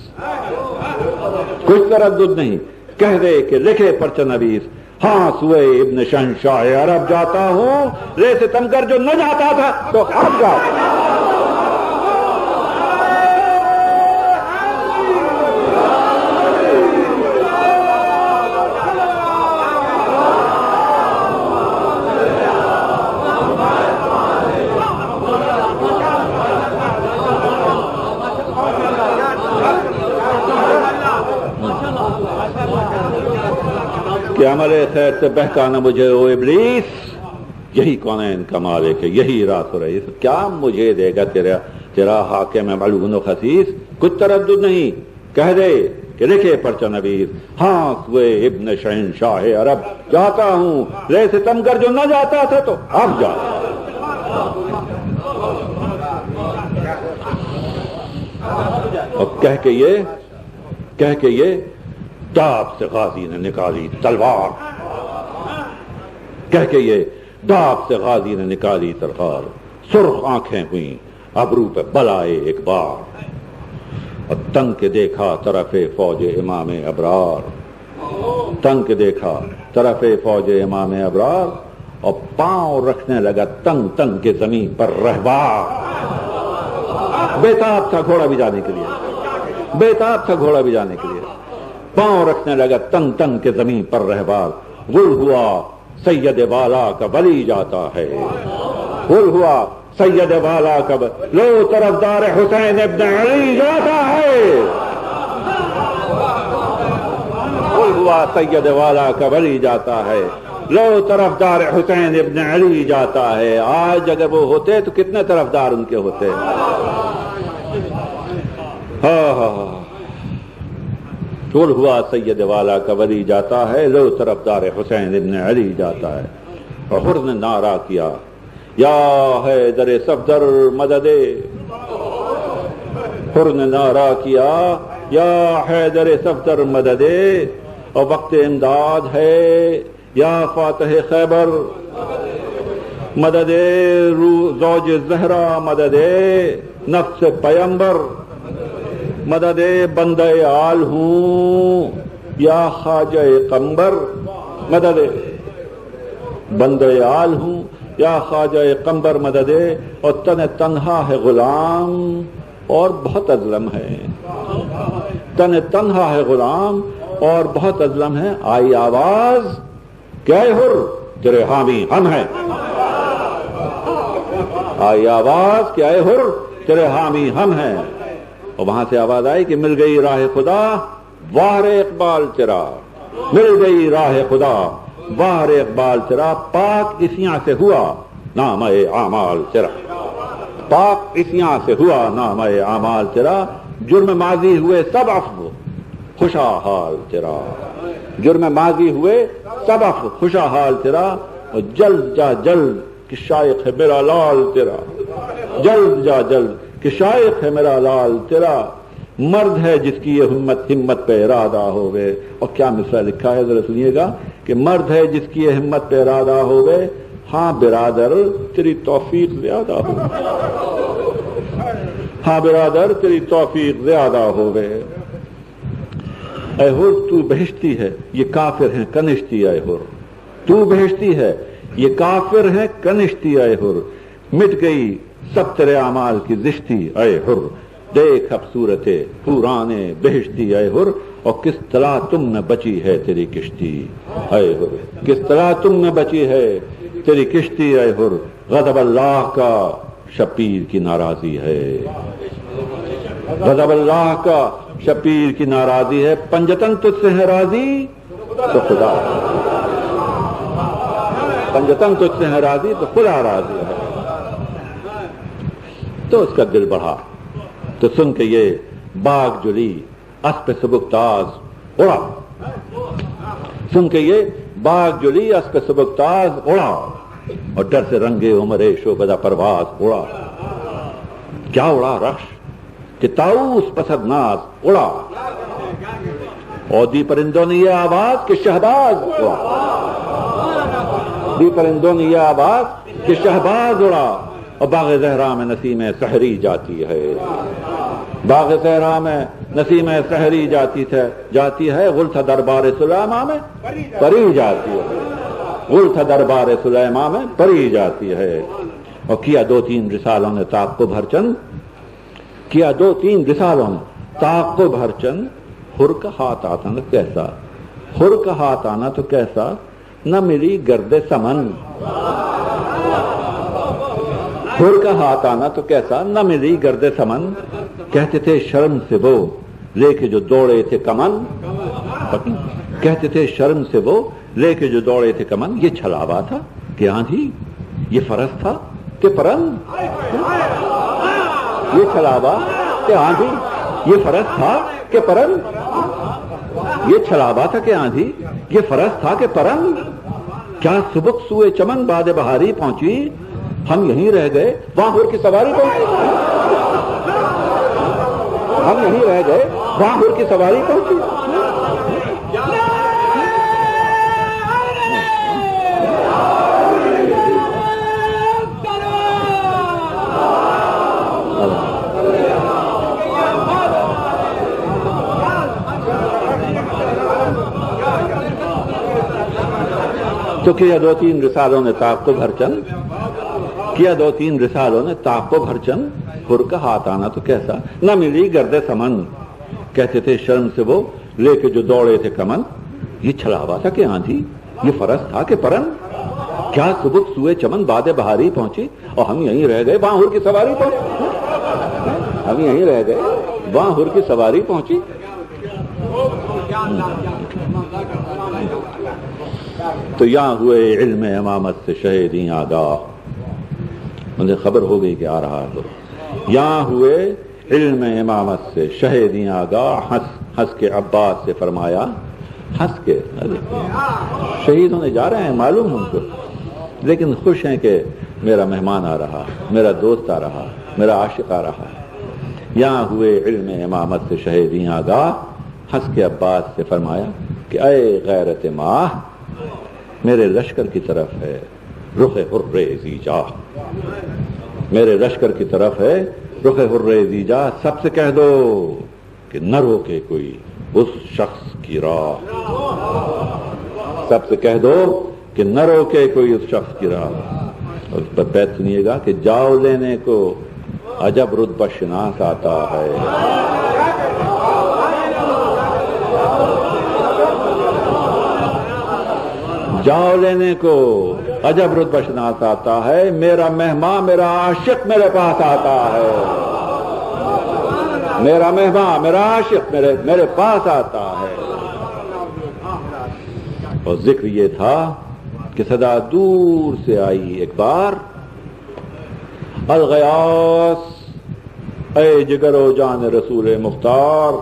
کچھ تردد نہیں، کہہ دے کہ لکھے پرچہ نویس، ہاں سوئے ابن شہنشاہ عرب جاتا ہوں، رے ستم کر جو نہ جاتا تھا تو اب جاتا۔ کہ عمل خیر سے بہکانا مجھے او ابلیس، یہی کونین کا مالک ہے، یہی راس و رئیس، کیا مجھے دے گا تیرا حاکم ملعون و خسیس؟ کچھ تردد نہیں، کہہ دے کہ لکھے پرچہ نویس، ہاں سوئے ابن شہنشاہ عرب جاتا ہوں، رے ستم گر جو نہ جاتا تھا تو اب جاتا۔ اور کہہ کے یہ داب سے غازی نے نکالی تلوار، کہہ کے یہ داب سے غازی نے نکالی تلوار، سرخ آنکھیں ہوئیں ابرو پہ بلائے ایک بار، اور تن کے دیکھا طرف فوج امام ابرار، تن کے دیکھا طرف فوج امام ابرار، اور پاؤں رکھنے لگا تنگ تنگ کے زمین پر رہبار، بےتاب تھا گھوڑا بھی جانے کے لیے، بےتاب تھا گھوڑا بھی جانے کے لیے، پاؤں رکھنے لگا تنگ تنگ کے زمین پر رہبار، غل ہوا سید والا کا ولی جاتا ہے، غل ہوا سید والا کا لو طرفدار حسین ابن علی جاتا ہے، غل ہوا سید والا کا ولی جاتا ہے، لو طرفدار حسین ابن علی جاتا ہے۔ آج اگر وہ ہوتے تو کتنے طرفدار ان کے ہوتے۔ غل ہوا سید والا کا ولی جاتا ہے، لو طرفدار حسین ابن علی جاتا ہے۔ اور حر نے نعرہ کیا یا حیدر صفدر مدد، حر نے نعرہ کیا یا حیدر صفدر مدد، اور وقت امداد ہے یا فاتح خیبر مدد، زوج زہرا مدد، نفس پیمبر مدد، بندہ آل ہوں یا خواجہ قمبر مدد، بندہ آل ہوں یا خواجہ قمبر مدد، اور تنہا ہے غلام اور بہت ازلم ہے، تنہا ہے غلام اور بہت ازلم ہے، آئی آواز کہ اے حر تیرے حامی ہم ہیں، آئی آواز کہ اے حر تیرے حامی ہم ہیں۔ اور وہاں سے آواز آئی کہ مل گئی راہ خدا واہر اقبال تیرا، مل گئی راہ خدا واہر اقبال تیرا، پاک اسیاں سے ہوا نامہ اعمال تیرا، پاک اسیاں سے ہوا نامہ اعمال تیرا، جرم ماضی ہوئے سب عفو خوشا حال تیرا، جرم ماضی ہوئے سب عفو خوشا حال تیرا، اور جلد جا جلد کہ شائق ہے میرا لال تیرا، جلد جا جلد کہ شائق ہے میرا لال تیرا، مرد ہے جس کی یہ ہمت پہ ارادہ ہوئے۔ اور کیا مصرع لکھا ہے ذرا سنیے گا کہ مرد ہے جس کی یہ ہمت پہ ارادہ ہوئے، ہاں برادر تیری توفیق زیادہ ہو، ہاں برادر تیری توفیق زیادہ ہوئے۔ اے حر تو بہشتی ہے یہ کافر ہیں کنشتی، اے حر تو بہشتی ہے یہ کافر ہیں کنشتی، اے حر مٹ گئی سب تیرے اعمال کی زشتی، اے حر دیکھ اب صورت پرانے بہشتی، اے حر اور کس طرح تم میں بچی ہے تیری کشتی، اے حر کس طرح تم میں بچی ہے تیری کشتی، اے حر غضب اللہ کا شبیر کی ناراضی ہے، غضب اللہ کا شبیر کی ناراضی ہے، پنجتن تجھ سے ہے راضی تو خدا، پنجتن تجھ سے ہے راضی تو خدا راضی ہے۔ تو اس کا دل بڑھا تو سن کے یہ باغ جلی اسب سبکتاز اڑا، سن کے یہ باغ جلی اسب سبکتاز اڑا، اور ڈر سے رنگے عمر شعبدہ پرواز اڑا. کیا اڑا رخش کہ طاؤس پسند ناز اڑا. اور دی پرندوں نے یہ آواز کہ شہباز اڑا. دی پرندوں نے یہ آواز کہ شہباز اڑا. اور باغ زہرا میں نسیم سحری جاتی ہے. باغ زہرا میں نسیم سحری جاتی ہے. غل تھا دربار سلیمان میں پری جاتی ہے. غل تھا دربار سلیمان میں پری جاتی ہے. اور کیا دو تین رسالوں نے تعقب ہر چند. کیا دو تین رسالوں نے تعقب ہر چند. خر کا ہاتھ آتا نہ کیسا. خر کا ہاتھ آنا تو کیسا نہ ملی گرد سمن. خر کا ہاتھ آنا تو کیسا نہ ملی گرد سمن. کہتے تھے شرم سے وہ لے کے جو دوڑے تھے کمن. کہتے تھے شرم سے وہ لے کے جو دوڑے تھے کمن. یہ چھلاوا تھا کہ آندھی, یہ فرس تھا کہ پرند. یہ چھلاوا کہ آندھی, یہ فرس تھا کہ پرند. یہ چھلاوا تھا کہ آندھی, یہ فرس تھا کہ پرند. کیا سبک سوئے چمن باد بہاری پہنچی, ہم یہیں رہ گئے وہاں ہر کی سواری پہنچی. ہم یہیں رہ گئے وہاں ہر کی سواری پہنچی. تو کیا دو تین رسالوں نے تعقب ہر چند. کیا دو تین رسالوں نے تعقب ہر چند. خر کا ہاتھ آنا تو کیسا نہ ملی گرد سمن. کہتے تھے شرم سے وہ لے کے جو دوڑے تھے کمن. یہ چھلاوا تھا کہ آندھی, یہ فرس تھا کہ پرند. کیا سبک سوئے چمن باد بہاری پہنچی, اور ہم یہیں رہ گئے وہاں ہر کی سواری پہنچی. ہم یہیں رہ گئے وہاں ہر کی سواری پہنچی. تو یہاں ہوئے علم امامت سے شہیدیں آگاہ. مجھے خبر ہو گئی کہ آ رہا ہے. یہاں ہوئے علم امامت سے شہیدیں آگاہ. ہنس کے عباس سے فرمایا, ہنس کے شہید ہونے جا رہے ہیں معلوم ان کو, لیکن خوش ہیں کہ میرا مہمان آ رہا, میرا دوست آ رہا, میرا عاشق آ رہا. یہاں ہوئے علم امامت سے شہیدیں آگاہ. ہنس کے عباس سے فرمایا کہ اے غیرت ماہ, میرے لشکر کی طرف ہے رخ حر زیجا. میرے لشکر کی طرف ہے رخ حر زیجا. سب سے کہہ دو کہ نہ روکے کوئی اس شخص کی راہ. سب سے کہہ دو کہ نہ روکے کوئی اس شخص کی راہ. اور اس پر بیت سنیے گا کہ جاؤ لینے کو عجب رتبہ شناس آتا ہے. جاؤ لینے کو عجب رتبہ شناس آتا ہے. میرا مہمان میرا عاشق میرے پاس آتا ہے. میرا مہمان میرا عاشق میرے پاس آتا ہے. اور ذکر یہ تھا کہ صدا دور سے آئی ایک بار, الغیاس اے جگر و جان رسول مختار,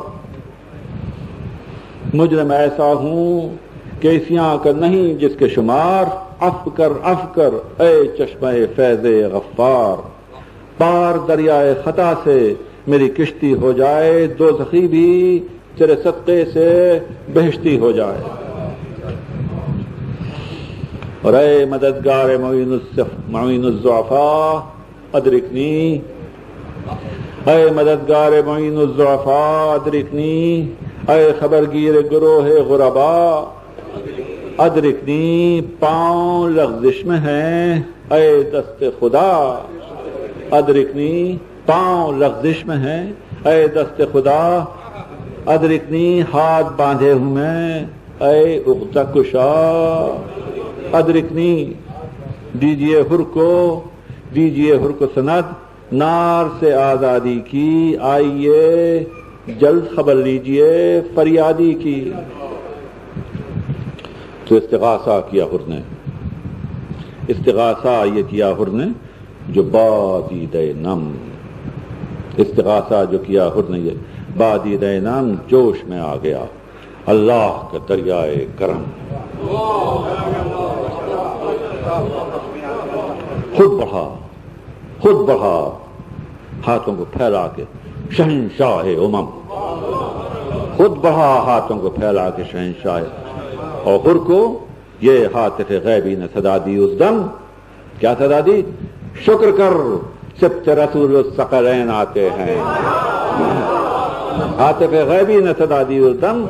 مجرم ایسا ہوں کہ اسیاں کا نہیں جس کے شمار. اف کر اے چشمہ فیض غفار, پار دریائے خطا سے میری کشتی ہو جائے, دوزخی بھی تیرے صدقے سے بہشتی ہو جائے. اور اے مددگار معین الضعفاء ادرکنی, اے مددگار معین الضعفاء ادرکنی, اے خبرگیر گروہ غربا ادرکنی. پاؤں لغزش میں ہیں اے دست خدا ادرکنی, پاؤں لغزش میں ہیں اے دست خدا ادرکنی. ہاتھ باندھے ہوئے اے عقدہ کشا ادرکنی. دیجئے حر کو سند نار سے آزادی کی, آئیے جلد خبر لیجئے فریادی کی. تو استغاثہ کیا حر نے, استغاثہ یہ کیا حر نے جو بادید نم, استغاثہ جو کیا حر نے یہ بادید نم جوش میں آ گیا اللہ کا دریائے کرم. خود بڑھا ہاتھوں کو پھیلا کے شہنشاہ امم، خود بڑھا ہاتھوں کو پھیلا کے شہنشاہ، اور حر کو یہ حاطف غیبی نے صدا دی اس دم، کیا صدا دی؟ شکر کر سبت رسول الثقلین آتے ہیں، حاطف غیبی نے صدا دی اس دم،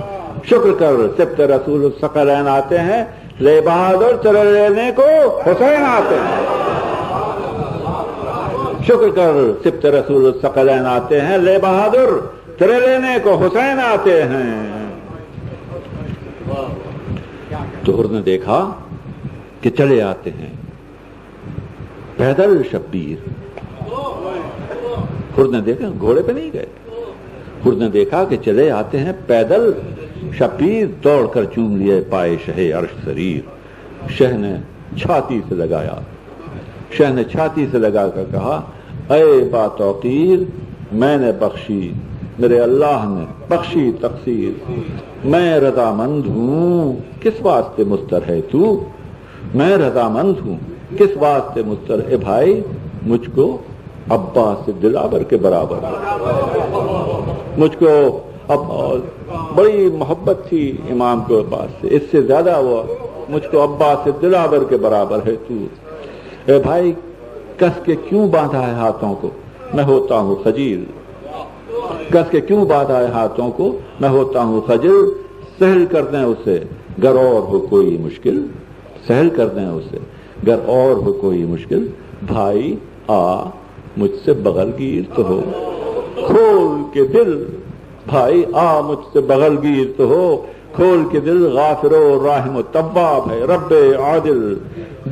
شکر کر سبت رسول الثقلین آتے ہیں، لے بہادر تیرے لینے کو حسین آتے ہیں، شکر کر سبت رسول الثقلین آتے ہیں، لے بہادر تیرے لینے کو حسین آتے ہیں۔ تو حر نے دیکھا کہ چلے آتے ہیں پیدل شبیر، حر نے دیکھا گھوڑے پہ نہیں گئے، حر نے دیکھا کہ چلے آتے ہیں پیدل شبیر، دوڑ کر چوم لیے پائے شہ عرش سریر، شہ نے چھاتی سے لگایا، شہ نے چھاتی سے لگا کر کہا اے با توقیر میں نے بخشی، میرے اللہ نے بخشی تقصیر، میں رضامند ہوں کس واسطے مستر ہے تو، میں رضامند ہوں کس واسطے مستر اے بھائی، مجھ کو عباس دلاور کے برابر، مجھ کو بڑی محبت تھی امام کے پاس سے، اس سے زیادہ وہ مجھ کو عباس دلاور کے برابر ہے تو، اے بھائی کس کے کیوں باندھا ہے ہاتھوں کو، میں ہوتا ہوں خجیل، کس کے کیوں باندھا ہے ہاتھوں کو، میں ہوتا ہوں خجل، سہل کر دیں اسے گر اور ہو کوئی مشکل، سہل کر دیں اسے گر اور ہو کوئی مشکل، بھائی آ مجھ سے بغل گیر تو ہو، کھول کے دل، بھائی آ مجھ سے بغل گیر تو ہو، کھول کے دل، غافر و راحم و تواب ہے رب عادل،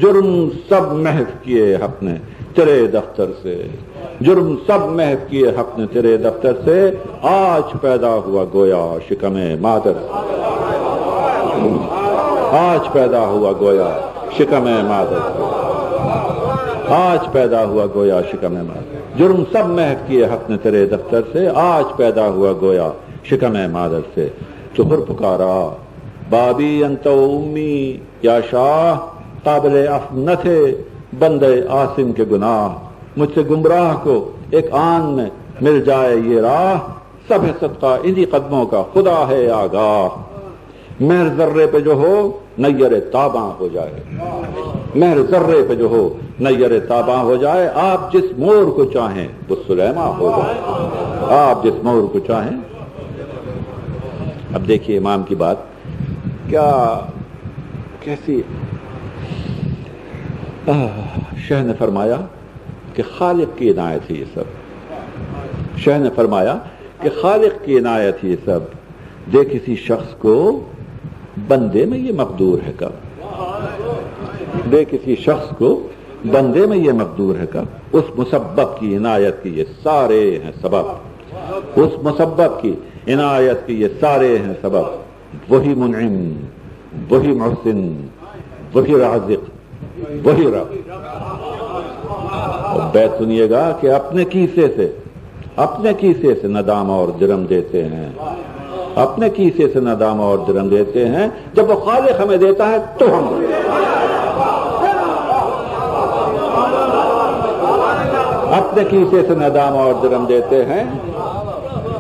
جرم سب محو کیے حق نے تیرے دفتر سے، جرم سب محو کیے حق نے تیرے دفتر سے، آج پیدا ہوا گویا شکم مادر، آج پیدا ہوا گویا شکم مادر، آج پیدا ہوا گویا شکم مادر، جرم سب محو کیے حق نے تیرے دفتر سے، آج پیدا ہوا گویا شکم مادر سے۔ تو حر پکارا بابی انت امی یا شاہ، قابل عفو نہ تھے بندے عاصم کے گناہ، مجھ سے گمراہ کو ایک آن میں مل جائے یہ راہ، سب ہے صدقہ انہی قدموں کا خدا ہے آگاہ، مہر ذرے پہ جو ہو نیر تاباں ہو جائے، مہر ذرے پہ جو ہو نیر تاباں ہو جائے، آپ جس مور کو چاہیں وہ سلیماں ہو جائے، آپ جس مور کو چاہیں۔ اب دیکھیے امام کی بات کیا کیسی، شہ نے فرمایا کہ خالق کی عنایت ہے یہ سب، شہ نے فرمایا کہ خالق کی عنایت یہ سب، دے کسی شخص کو بندے میں یہ مقدور ہے کب، دے کسی شخص کو بندے میں یہ مقدور ہے کب، اس مسبب کی عنایت کی یہ سارے ہیں سبب، اس مسبب کی عنایت کی یہ سارے ہیں سبب، وہی منعم، وہی محسن، وہی رازق، وہی رب۔ اور بیت سنیے گا کہ اپنے کیسے سے ندام اور جرم دیتے ہیں، اپنے کیسے سے ندام اور جرم دیتے ہیں، جب وہ خالق ہمیں دیتا ہے تو ہم اپنے کیسے سے ندام اور جرم دیتے ہیں،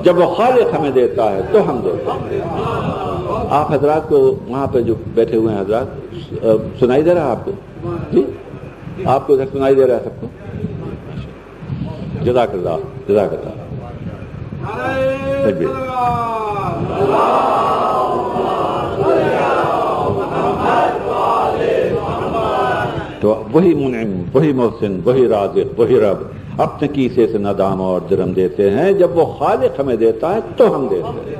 جب وہ خالق ہمیں دیتا ہے تو ہم دیتے ہیں۔ آپ حضرات کو وہاں پہ جو بیٹھے ہوئے ہیں حضرات سنائی دے رہا ہے آپ کو؟ جی آپ کو ادھر سنائی دے رہا ہے سب کو؟ جزاک اللہ جزاک اللہ۔ تو وہی منعم، وہی محسن، وہی رازق، وہی رب، اپنے کیسے سے ندام اور جرم دیتے ہیں، جب وہ خالق ہمیں دیتا ہے تو ہم دیتے ہیں۔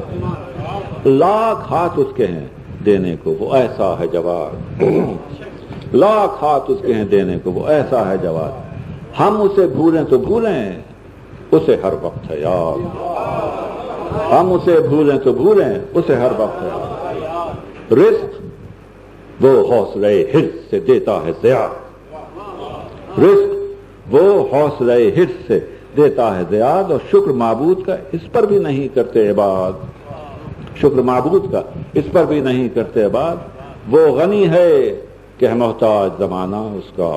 لاکھ ہاتھ اس کے ہیں دینے کو وہ ایسا ہے جواب، لاکھ ہاتھ اس کے ہیں دینے کو وہ ایسا ہے جواب، ہم اسے بھولیں تو بھولیں اسے ہر وقت ہے یاد، ہم اسے بھولیں تو بھولیں اسے ہر وقت ہے یاد، رزق وہ حوصلے حرص سے دیتا ہے زیاد، رزق وہ حوصلے حرص سے دیتا ہے زیاد، اور شکر معبود کا اس پر بھی نہیں کرتے عباد، شکر معبود کا اس پر بھی نہیں کرتے عباد، وہ غنی ہے کہ محتاج زمانہ اس کا،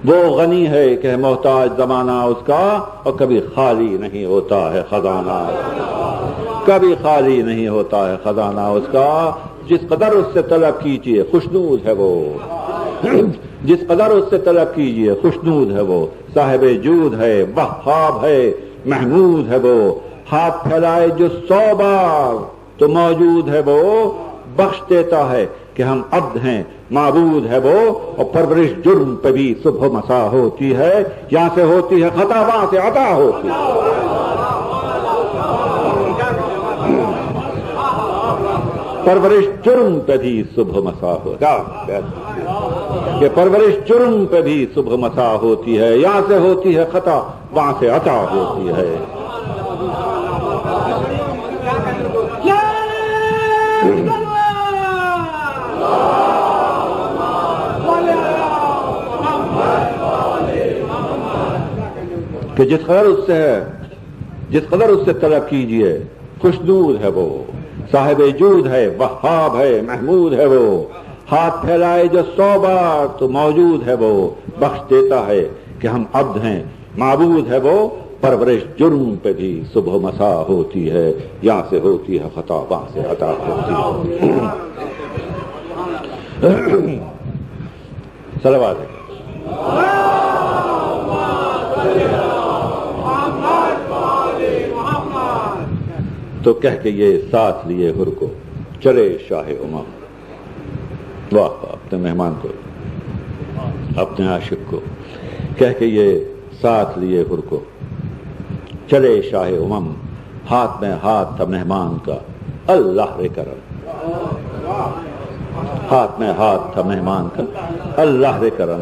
وہ غنی ہے کہ محتاج زمانہ اس کا، اور کبھی خالی نہیں ہوتا ہے خزانہ، کبھی خالی نہیں ہوتا ہے خزانہ اس کا، جس قدر اس سے طلب کیجیے خوشنود ہے وہ، جس قدر اس سے طلب کیجیے خوشنود ہے وہ، صاحب جود ہے، وہاب ہے، محمود ہے وہ، ہاتھ پھیلائے جو 100 بار تو موجود ہے وہ، بخش دیتا ہے کہ ہم عبد ہیں، معبود ہے وہ، اور پرورش جرم پہ بھی صبح مساء ہوتی ہے، یہاں سے ہوتی ہے خطا وہاں سے عطا ہوتی ہے، پرورش جرم پہ بھی صبح مساء ہوتی ہے، کہ پرورش جرم پہ بھی صبح مساء ہوتی ہے، یہاں سے ہوتی ہے خطا وہاں سے عطا ہوتی ہے۔ کہ جس قدر اس سے ہے، جس قدر اس سے طلب کیجئے خوشنود ہے وہ، صاحب جود ہے، وہاب ہے، محمود ہے وہ، ہاتھ پھیلائے جو 100 بار تو موجود ہے وہ، بخش دیتا ہے کہ ہم عبد ہیں، معبود ہے وہ، پرورش جرم پہ بھی صبح مساء ہوتی ہے، یہاں سے ہوتی ہے خطا وہاں سے عطا ہوتی ہے۔ صلوات ہے۔ تو کہہ کے یہ ساتھ لیے ہر کو چلے شاہ امم، واہ اپنے مہمان کو، اپنے عاشق کو کہہ کے یہ ساتھ لیے ہر کو چلے شاہ امم، ہاتھ میں ہاتھ تھا مہمان کا اللہ رے کرم، ہاتھ میں ہاتھ تھا مہمان کا اللہ رے کرم،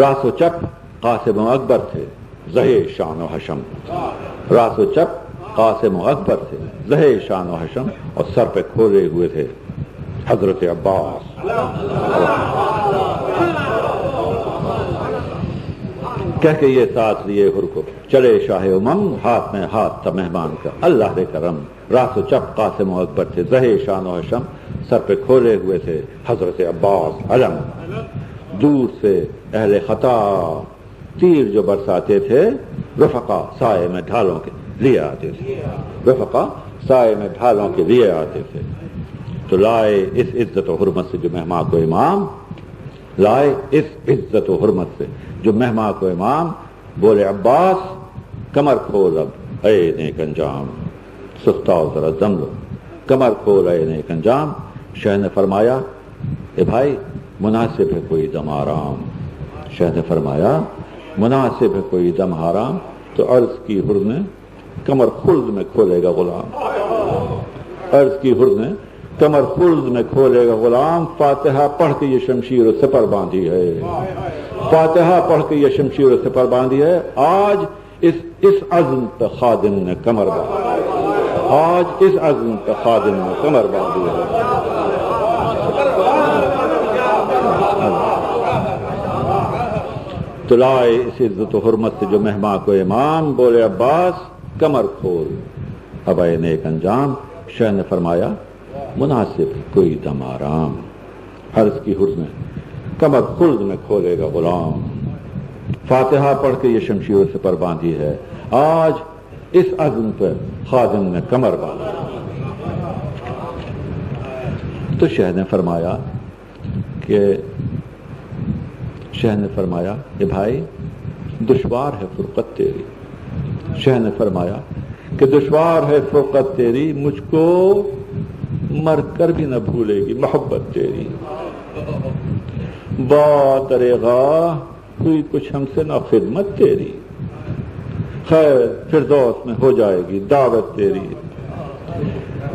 راس و چپ قاسم و اکبر تھے زہے شان و حشم، راس و چپ قاسم و اکبر تھے زہے شان و حشم، اور سر پہ کھولے ہوئے تھے حضرت عباس، کہہ کے یہ ساتھ لیے ہر کو چلے شاہ امم، ہاتھ میں ہاتھ تھا مہمان کا اللہ رے کرم، راس و چپ قاسم و اکبر تھے زہے شان و حشم، سر پہ کھولے ہوئے تھے حضرت عباس علم، دور سے اہل خطا تیر جو برساتے تھے رفقا سائے میں ڈھالوں کے لیے آتے تھے، رفقا سائے میں ڈھالوں کے لیے آتے تھے، تو لائے اس عزت و حرمت سے جو مہمان کو امام، لائے اس عزت و حرمت سے جو مہمان کو امام، بولے عباس کمر کھول اب اے نیک انجام، سستاؤ ذرا دم لو، کمر کھول اے نیک انجام، شاہ نے فرمایا اے بھائی مناسب ہے کوئی دم آرام، شاہ نے فرمایا مناسب ہے کوئی دم آرام، تو عرض کی حر نے کمر خلد میں کھولے گا غلام، عرض کی حر نے کمر خلد میں کھولے گا غلام، فاتحہ پڑھ کے یہ شمشیر و سپر باندھی ہے، فاتحہ پڑھ کے یہ شمشیر و سپر باندھی ہے، آج اس عزم پہ خادم نے کمر باندھی، آج اس عزم پہ خادم نے کمر باندھی ہے۔ تو لائے اس عزت و حرمت سے جو مہمان کو امام، بولے عباس کمر کھول اب اے نیک انجام، شاہ نے فرمایا مناسب کوئی دم آرام، عرض کی حر نے کمر خلد میں کھولے گا غلام، فاتحہ پڑھ کے یہ شمشیر سے پر باندھی ہے، آج اس عزم پہ خادم نے کمر باندھی۔ تو شاہ نے فرمایا کہ شاہ نے فرمایا کہ بھائی دشوار ہے فرقت تیری، شاہ نے فرمایا کہ دشوار ہے فرقت تیری، مجھ کو مر کر بھی نہ بھولے گی محبت تیری، بات ریغا کوئی کچھ ہم سے نہ خدمت تیری، خیر فردوس میں ہو جائے گی دعوت تیری،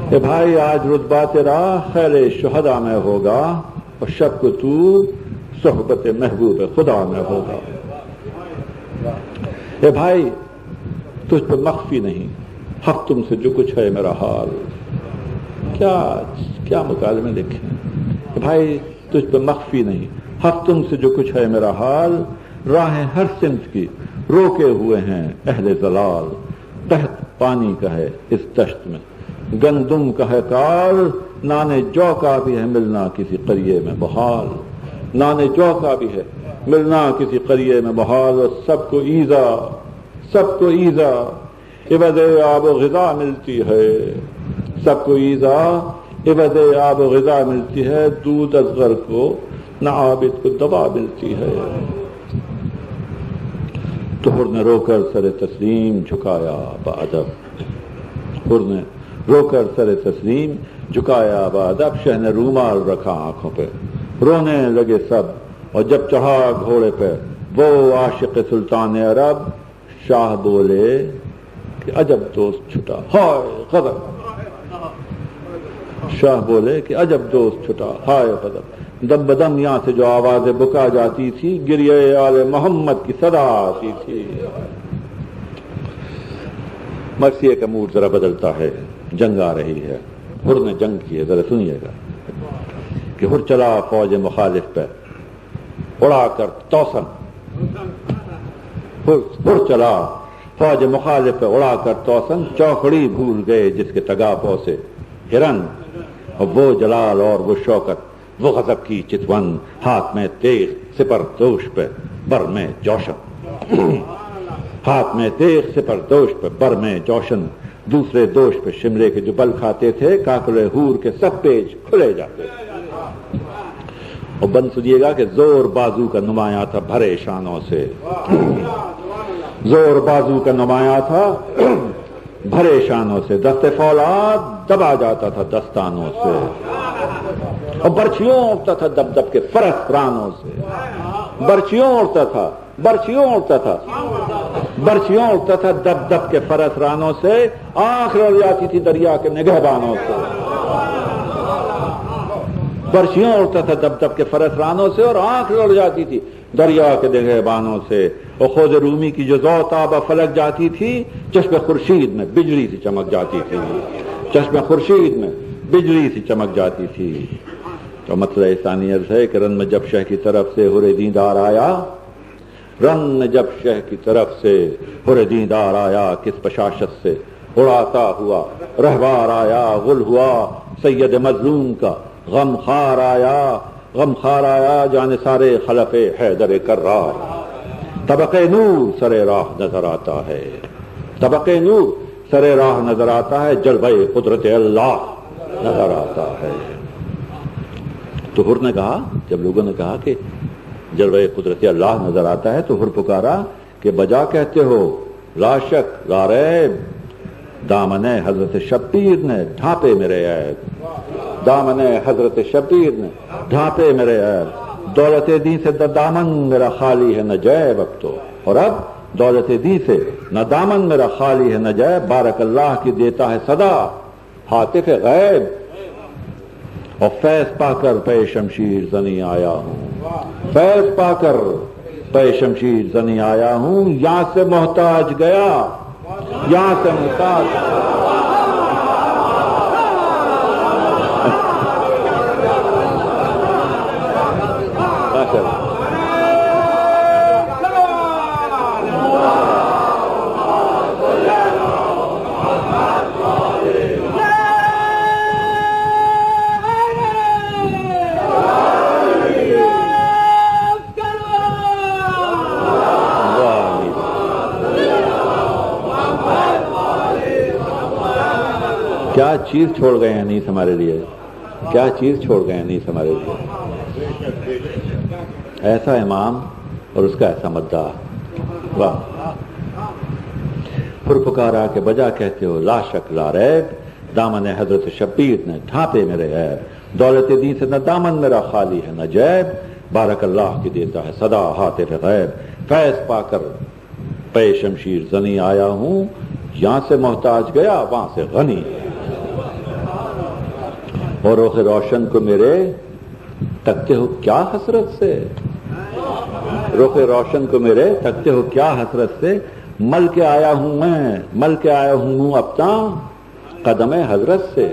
کہ بھائی آج رتبہ تیرا خیر شہداء میں ہوگا، اور شب کو تو صحبت محبوب خدا میں ہوگا، اے بھائی تجھ پہ مخفی نہیں حق تم سے جو کچھ ہے میرا حال، کیا مکالمے لکھیں کہ بھائی تجھ پہ مخفی نہیں حق تم سے جو کچھ ہے میرا حال، راہیں ہر صنف کی روکے ہوئے ہیں اہل ضلال، تحت پانی کا ہے اس دشت میں گندم کا ہے کال، نانے جو کا بھی ہے ملنا کسی قریے میں بحال، نانے جو کا بھی ہے ملنا کسی قریے میں محال، اور سب کو ایذا عوض آب و غذا ملتی ہے، سب کو ایذا عوض آب و غذا ملتی ہے، دودھ اصغر کو نہ عابد کو دوا ملتی ہے۔ تو حر نے رو کر سر تسلیم جھکایا بادب، حر نے رو کر سر تسلیم جھکایا بادب، شہ نے رومال رکھا آنکھوں پہ، رونے لگے سب، اور جب چڑھا گھوڑے پہ وہ عاشق سلطان عرب، شاہ بولے کہ عجب دوست چھٹا، ہائے غضب، شاہ بولے کہ عجب دوست چھٹا، ہائے غضب۔ دم بدم یہاں سے جو آوازیں بکا جاتی تھی، گریہ آل محمد کی صدا آتی تھی۔ مرثیے کا موڈ ذرا بدلتا ہے، جنگ آ رہی ہے، حر نے جنگ کی ہے، ذرا سنیے گا کہ حر چلا فوج مخالف پہ اڑا کر توسن، حر چلا فوج مخالف پہ اڑا کر توسن، چوکڑی بھول گئے جس کے تگاپوں سے ہرن، اور وہ جلال اور وہ شوکت، وہ غضب کی چتون، ہاتھ میں تیغ سپر دوش پہ بر میں جوشن، ہاتھ میں تیغ سپر دوش پہ بر میں جوشن، دوسرے دوش پہ شملے کے جو بل کھاتے تھے، کاکڑے ہور کے سب پیج کھلے جاتے۔ اور بند سنیے گا کہ زور بازو کا نمایاں تھا بھرے شانوں سے، زور بازو کا نمایاں تھا بھرے شانوں سے، دست فولاد دبا جاتا تھا دستانوں سے، اور برچھیوں اڑتا تھا دب دب کے فرس رانوں سے، برچھیوں اڑتا تھا، برچھیوں اڑتا تھا، برچھیوں اڑتا تھا دب دب کے فرس رانوں سے، آنکھ رڑ جاتی تھی دریا کے نگہبانوں سے، برچھیوں اڑتا تھا دب دب کے فرس رانوں سے، اور آنکھ رڑ جاتی تھی دریا کے نگہبانوں سے، اور خود رومی کی جو ذوتابہ فلک جاتی تھی، چشم خورشید میں بجلی سی چمک جاتی تھی، چشم خورشید میں بجلی سی چمک جاتی تھی۔ تو مسئلہ ثانی عرض ہے کہ رن میں جب شہ کی طرف سے حر دیندار آیا، رن میں جب شہ کی طرف سے حر دیندار آیا، کس بشاشت سے اڑاتا ہوا رہوار آیا، غل ہوا سید مظلوم کا غم خار آیا، غم خار آیا جان سارے خلف حیدر کرار، طبق نور سر راہ نظر آتا ہے، طبق نور سر راہ نظر آتا ہے، جلوہ قدرت اللہ نظر آتا ہے۔ تو حر نے کہا، جب لوگوں نے کہا کہ جلوہ قدرت اللہ نظر آتا ہے، تو حر پکارا کہ بجا کہتے ہو، لا شک لا ریب، دامن حضرت شبیر نے ڈھانپے میرے عیب، دامن حضرت شبیر نے ڈھانپے میرے عیب، دولت دی سے دامن میرا خالی ہے نہ جیب اب تو، اور اب دولت دی سے نہ دامن میرا خالی ہے نہ جیب، بارک اللہ کی دیتا ہے صدا حاطف غیب، اور فیض پا کر پے شمشیر زنی آیا ہوں، فیض پا کر پے شمشیر زنی آیا ہوں، یہاں سے محتاج گیا، یہاں سے محتاج کیا چیز چھوڑ گئے ہیں انیس ہمارے لیے، کیا چیز چھوڑ گئے ہیں انیس ہمارے لیے، ایسا امام اور اس کا ایسا مدعا، واہ۔ پھر پکارا کہ بجا کہتے ہو، لا شک لا ریب، دامن حضرت شبیر نے ڈھانپے میرے عیب، دولت دی سے نہ دامن میرا خالی ہے نہ جیب، بارک اللہ کی دیتا ہے صدا حاطف غیب، فیض پا کر پے شمشیر زنی آیا ہوں، یہاں سے محتاج گیا وہاں سے غنی، اور رخ روشن کو میرے تکتے ہو کیا حسرت سے، رخ روشن کو میرے تکتے ہو کیا حسرت سے، مل کے آیا ہوں میں، مل کے آیا ہوں اپنا قدم حضرت سے،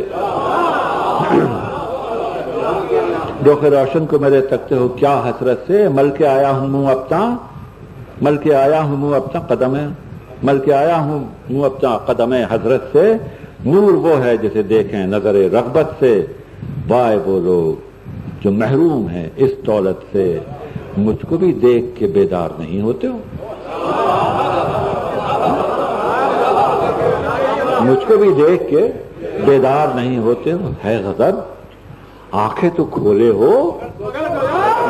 رخ روشن کو میرے تکتے ہو کیا حسرت سے، مل کے آیا ہوں اپنا، مل کے آیا ہوں اپنا قدم، مل کے آیا ہوں اپنا قدم حضرت سے، نور وہ ہے جسے دیکھیں نظر رغبت سے، وائے وہ لوگ جو محروم ہیں اس دولت سے، مجھ کو بھی دیکھ کے بیدار نہیں ہوتے ہو؟ مجھ کو بھی دیکھ کے بیدار نہیں ہوتے ہو؟ ہے غضب، آنکھیں تو کھولے ہو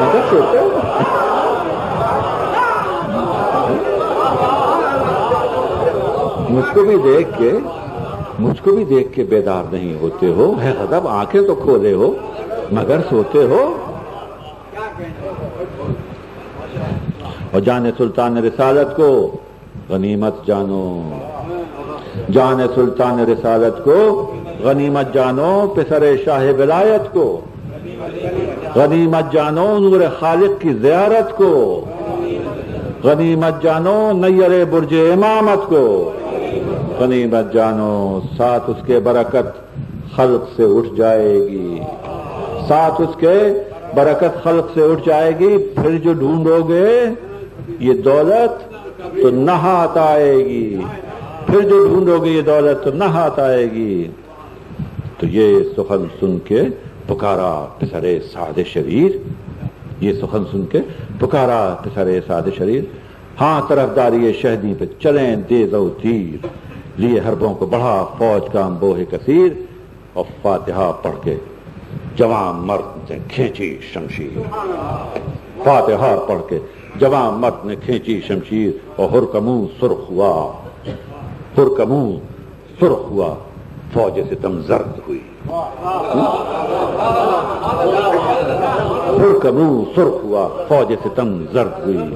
مگر سوتے ہو؟ مجھ کو بھی دیکھ کے بیدار نہیں ہوتے ہو؟ ہے غضب، آنکھیں تو کھولے ہو مگر سوتے ہو؟ اور جانے سلطان رسالت کو غنیمت جانو، جانے سلطان رسالت کو غنیمت جانو، پسر شاہ ولایت کو غنیمت جانو، نور خالق کی زیارت کو غنیمت جانو، نیر برج امامت کو غنیمت جانو، ساتھ اس کے برکت خلق سے اٹھ جائے گی، ساتھ اس کے برکت خلق سے اٹھ جائے گی، پھر جو ڈھونڈو گے یہ دولت تو نہ ہاتھ آئے گی، پھر جو ڈھونڈو گے یہ دولت تو نہ ہاتھ آئے گی۔ تو یہ سخن سن کے پکارا پسر سعد شریر، یہ سخن سن کے پکارا پسر سعد شریر، ہاں طرفداری شہدی پہ چلیں دیز و تیر، لیے حربوں کو بڑھا فوج کا انبوہ کثیر، اور فاتحہ پڑھ کے جوان مرد نے کھینچی شمشیر، فاتحہ پڑھ کے جوان مرد نے کھینچی شمشیر، اور ہر کا منہ سرخ ہوا، ہر کا منہ سرخ ہوا، فوج ستم زرد ہوئی، ہر کا منہ سرخ ہوا، فوج ستم زرد ہوئی،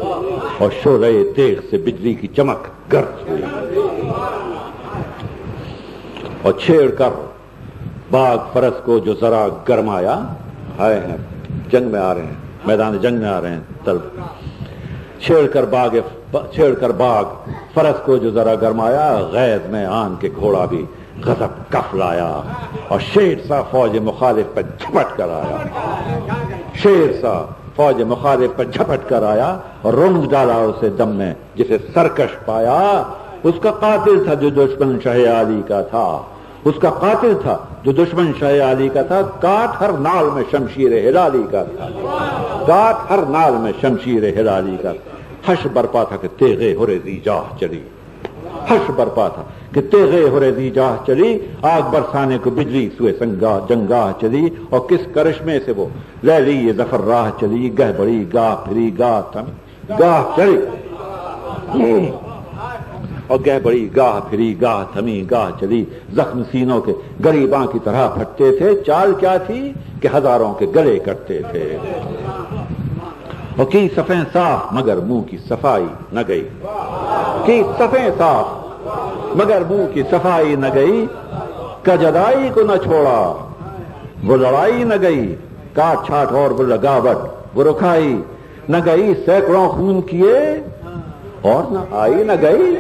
اور شعلہ تیغ سے بجلی کی چمک گرد ہوئی، اور چھیڑ کر باغ فرس کو جو ذرا گرمایا، آئے ہیں جنگ میں آ رہے ہیں، میدان جنگ میں آ رہے ہیں طلب، چھیڑ کر باغ فرس کو جو ذرا گرمایا، غیظ میں آن کے گھوڑا بھی غضب کف لایا، اور شیر سا فوج مخالف پر جھپٹ کر آیا، شیر سا فوج مخالف پر جھپٹ کر آیا، اور رونگ ڈالا اسے دم میں جسے سرکش پایا، اس کا قاتل تھا جو دشمن شاہ علی کا تھا، اس کا قاتل تھا جو دشمن شاہ علی کا تھا، کاٹ ہر نال میں شمشیر ہلالی کا تھا، کاٹ ہر نال میں شمشیر ہلالی کا، حش برپا تھا کہ تیغے ہریزی جاہ چلی، حش برپا تھا کہ تیغے ہریزی جاہ چلی، آگ برسانے کو بجلی سوئے سنگاہ جنگاہ چلی، اور کس کرشمے سے وہ لیلی یہ ظفر راہ چلی، گہ بڑی گاہ پھری گاہ تھم گاہ چلی، اور گہ بڑی گاہ پھری گاہ تھمی گاہ چلی، زخم سینوں کے غریباں کی طرح پھٹتے تھے، چال کیا تھی کہ ہزاروں کے گلے کٹتے تھے، اور کی صفیں صاف مگر منہ کی صفائی نہ گئی، کی صفیں صاف مگر منہ کی صفائی نہ گئی، کا جدائی کو نہ چھوڑا وہ لڑائی نہ گئی، کاٹ چھاٹ اور وہ لگاوٹ وہ رکھائی نہ گئی، سینکڑوں خون کیے اور نہ آئی نہ گئی،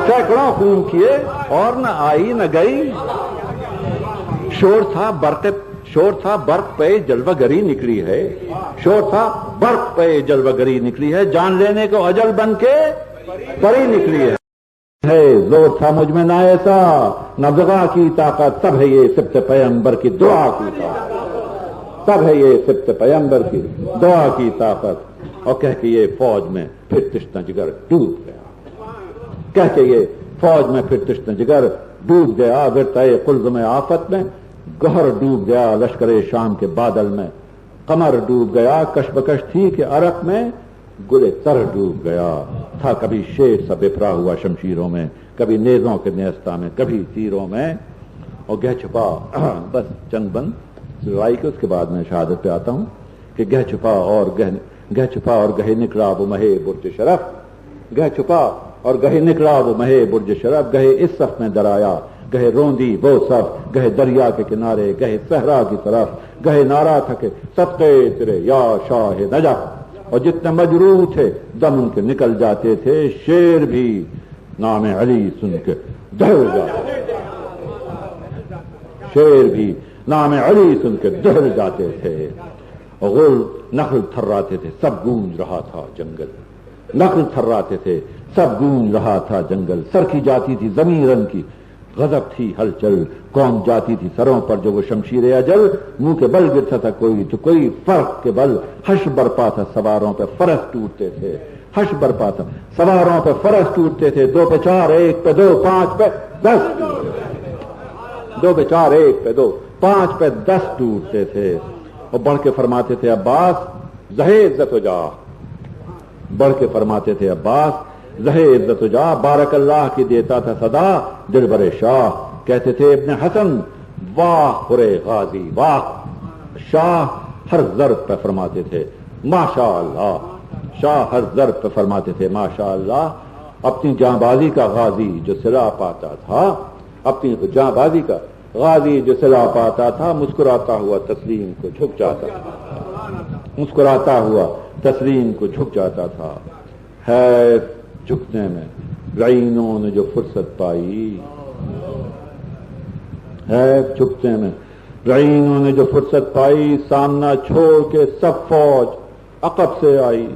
سینکڑوں خون کیے اور نہ آئی نہ گئی، شور تھا برق پہ جلوہ گری نکلی ہے، شور تھا برق پہ جلوہ گری نکلی ہے، جان لینے کو اجل بن کے پری نکلی ہے، زور تھا مجھ میں نہ ایسا نہ دعا کی طاقت، تب ہے یہ سبت پیغمبر کی دعا کی طاقت، تب ہے یہ سبت پیغمبر کی دعا کی طاقت، اور کہہ کے یہ فوج میں پھر تشنہ جگر ڈوب گیا، کہہ کے یہ فوج میں پھر تشنہ جگر ڈوب گیا، ورتائے قلزم آفت میں گہر ڈوب گیا، لشکر شام کے بادل میں قمر ڈوب گیا، کشمکش تھی کہ عرق میں گلے تر ڈوب گیا، تھا کبھی شیر سا بپرا ہوا شمشیروں میں، کبھی نیزوں کے نیستہ میں، کبھی تیروں میں، اور گہ چھپا بس چند بند لڑائی کے، اس کے بعد میں شہادت پہ آتا ہوں کہ گہ چھپا اور گہے نکلا وہ مہے برج شرف، گہ چھپا اور گہے نکلا وہ مہے برج شرف، گہے اس صف میں درایا، گہے روندی وہ صف، گہے دریا کے کنارے، گہے صحرا کی طرف، گہے نعرہ تھا کہ صدقے تیرے یا شاہ نجف، اور جتنے مجروح تھے دم ان کے نکل جاتے تھے، شیر بھی نام علی سن کے دہل جاتے تھے، شیر بھی نام علی سن کے دہل جاتے تھے، اور غل نخل تھراتے تھے، سب گونج رہا تھا جنگل، نخل تھراتے تھے، سب گونج رہا تھا جنگل، سرکی جاتی تھی زمین رن کی غضب تھی ہلچل، قوم جاتی تھی سروں پر جو وہ شمشیر اجل، منہ کے بل گرتا تھا کوئی تو کوئی فرق کے بل، حشر برپا تھا سواروں پہ فرس ٹوٹتے تھے، حشر برپا تھا سواروں پہ فرس ٹوٹتے تھے، 2 پہ 4 1 پہ 2 5 پہ 10، 2 پہ 4 1 پہ 2 5 پہ 10 ٹوٹتے تھے۔ اور بڑھ کے فرماتے تھے عباس زہے عزت و جا، بڑھ کے فرماتے تھے عباس زہے عزت و جا، بارک اللہ کی دیتا تھا صدا دل بر شاہ، کہتے تھے ابن حسن واہ خرے غازی واہ، شاہ ہر ضرب پہ فرماتے تھے ماشاء اللہ، شاہ ہر ضرب پہ فرماتے تھے ماشاء اللہ، اپنی جاں بازی کا غازی جو صلاح پاتا تھا، اپنی جاں بازی کا غازی جو صلاح پاتا تھا، مسکراتا ہوا تسلیم کو جھک جاتا تھا، مسکراتا ہوا تسلیم کو جھک جاتا تھا۔ ہے جھکنے میں رعینوں نے جو فرصت پائی، ہے جھکنے میں رعینوں نے جو فرصت پائی، سامنا چھوڑ کے سب فوج عقب سے آئی،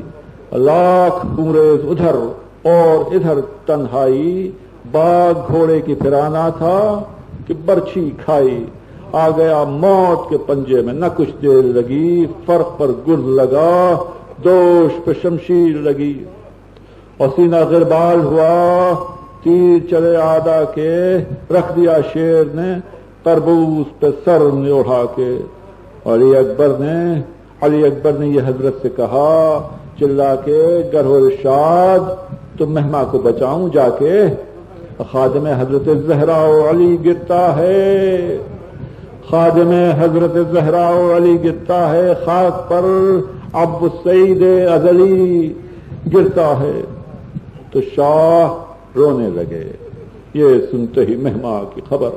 لاکھ انگریز ادھر اور ادھر تنہائی، باغ گھوڑے کی پھرانا تھا کہ برچھی کھائی، آ گیا موت کے پنجے میں، نہ کچھ دیر لگی، فرق پر گرز لگا، دوش پہ شمشیر لگی، اور سینہ غربال ہوا، تیر چلے آدھا کے، رکھ دیا شیر نے تربوز پہ سر نے اڑا کے۔ علی اکبر نے یہ حضرت سے کہا چلا کے، گر ہو ارشاد تو مہما کو بچاؤں جا کے، خادم حضرت زہرا علی گرتا ہے، خادم حضرت زہرا علی گرتا ہے، خاک پر ابو سعید ازلی گرتا ہے۔ تو شاہ رونے لگے، یہ سنتے ہی مہما کی خبر،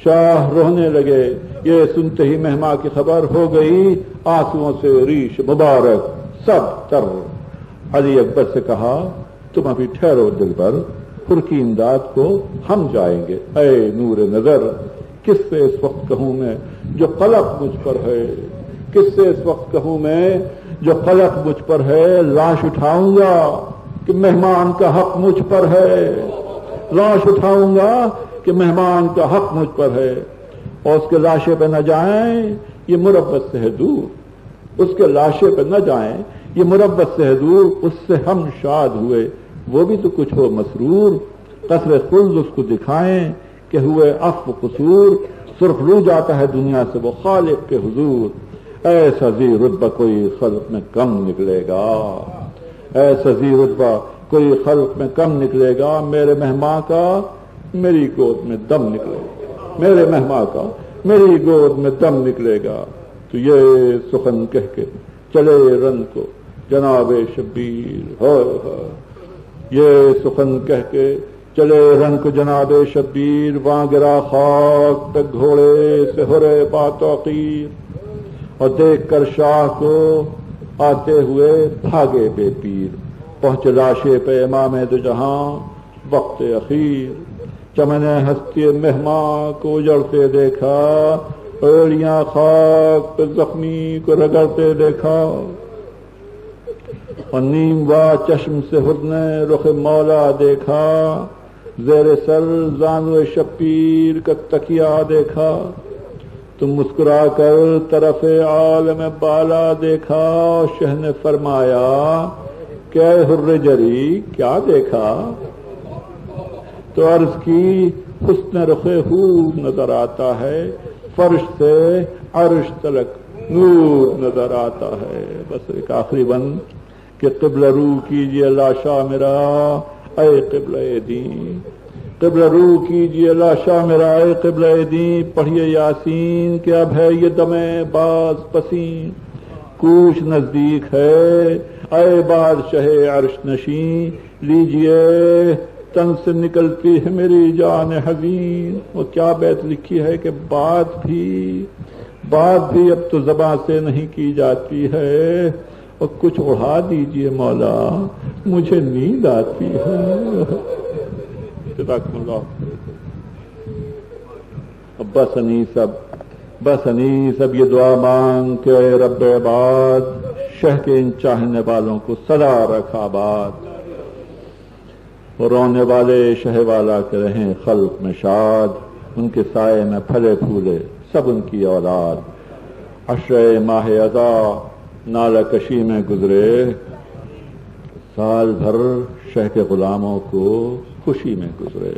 شاہ رونے لگے، یہ سنتے ہی مہما کی خبر، ہو گئی آنسوؤں سے ریش مبارک سب تر۔ علی اکبر سے کہا تم ابھی ٹھہرو دل پر، خور کی امداد کو ہم جائیں گے۔ اے نور نظر، کس سے اس وقت کہوں میں جو قلق مجھ پر ہے، کس سے اس وقت کہوں میں جو قلق مجھ پر ہے، لاش اٹھاؤں گا کہ مہمان کا حق مجھ پر ہے، لاش اٹھاؤں گا کہ مہمان کا حق مجھ پر ہے، اور اس کے لاشے پہ نہ جائیں یہ مربت سے ہے دور، اس کے لاشے پہ نہ جائیں یہ مربت سے ہے دور، اس سے ہم شاد ہوئے وہ بھی تو کچھ ہو مسرور، قصر خلد اس کو دکھائیں کہ ہوئے عفو قصور، سرخ رو جاتا ہے دنیا سے وہ خالق کے حضور۔ ایسا ذی رتبہ کوئی خلق میں کم نکلے گا، ایسا ذی رتبہ کوئی خلق میں کم نکلے گا، میرے مہمان کا میری گود میں دم نکلے گا، میرے مہمان کا میری گود میں دم نکلے گا۔ تو یہ سخن کہہ کے چلے رن کو جناب شبیر، یہ سخن کہہ کے چلے رن کو جناب شبیر، وہاں گرا خاک پہ گھوڑے سے ہرے باتوقیر، اور دیکھ کر شاہ کو آتے ہوئے بھاگے بے پیر، پہنچ لاشے پہ امام دو جہاں وقت اخیر، چمن ہستی مہمان کو اجڑتے دیکھا، ایڑیاں خاک پہ زخمی کو رگڑتے دیکھا، اور نیم وا چشم سے حسن رخ مولا دیکھا، زیر سر زانو شبیر کا تکیہ دیکھا، تم مسکرا کر طرف عالم بالا دیکھا، شہ نے فرمایا کہ اے حر جری کیا دیکھا، تو عرض کی حسن رخ حور نظر آتا ہے، فرش سے عرش تلک نور نظر آتا ہے۔ بس ایک آخری بند کہ قبلہ رو کیجئے لاشا میرا اے قبلہ دین، قبلہ رو کیجئے لاشا میرا اے قبلہ دین، پڑھیے یاسین کہ اب ہے یہ دم باز پسین، کوچ نزدیک ہے اے بادشاہ عرش نشین، لیجئے تن سے نکلتی ہے میری جان حزین۔ وہ کیا بیت لکھی ہے کہ بات بھی اب تو زبان سے نہیں کی جاتی ہے، اور کچھ اڑا دیجئے مولا مجھے نیند آتی ہے۔ جزاکم اللہ۔ بس انیس اب یہ دعا مانگ کہ اے رب عباد، شہ کے ان چاہنے والوں کو سدا رکھ آباد۔ اور رونے والے شہ والا کے رہیں خلق میں شاد، ان کے سائے میں پھلے پھولے سب ان کی اولاد۔ عشرہ ماہ اذا نالہ کشی میں گزرے، سال بھر شہ کے غلاموں کو خوشی میں گزرے۔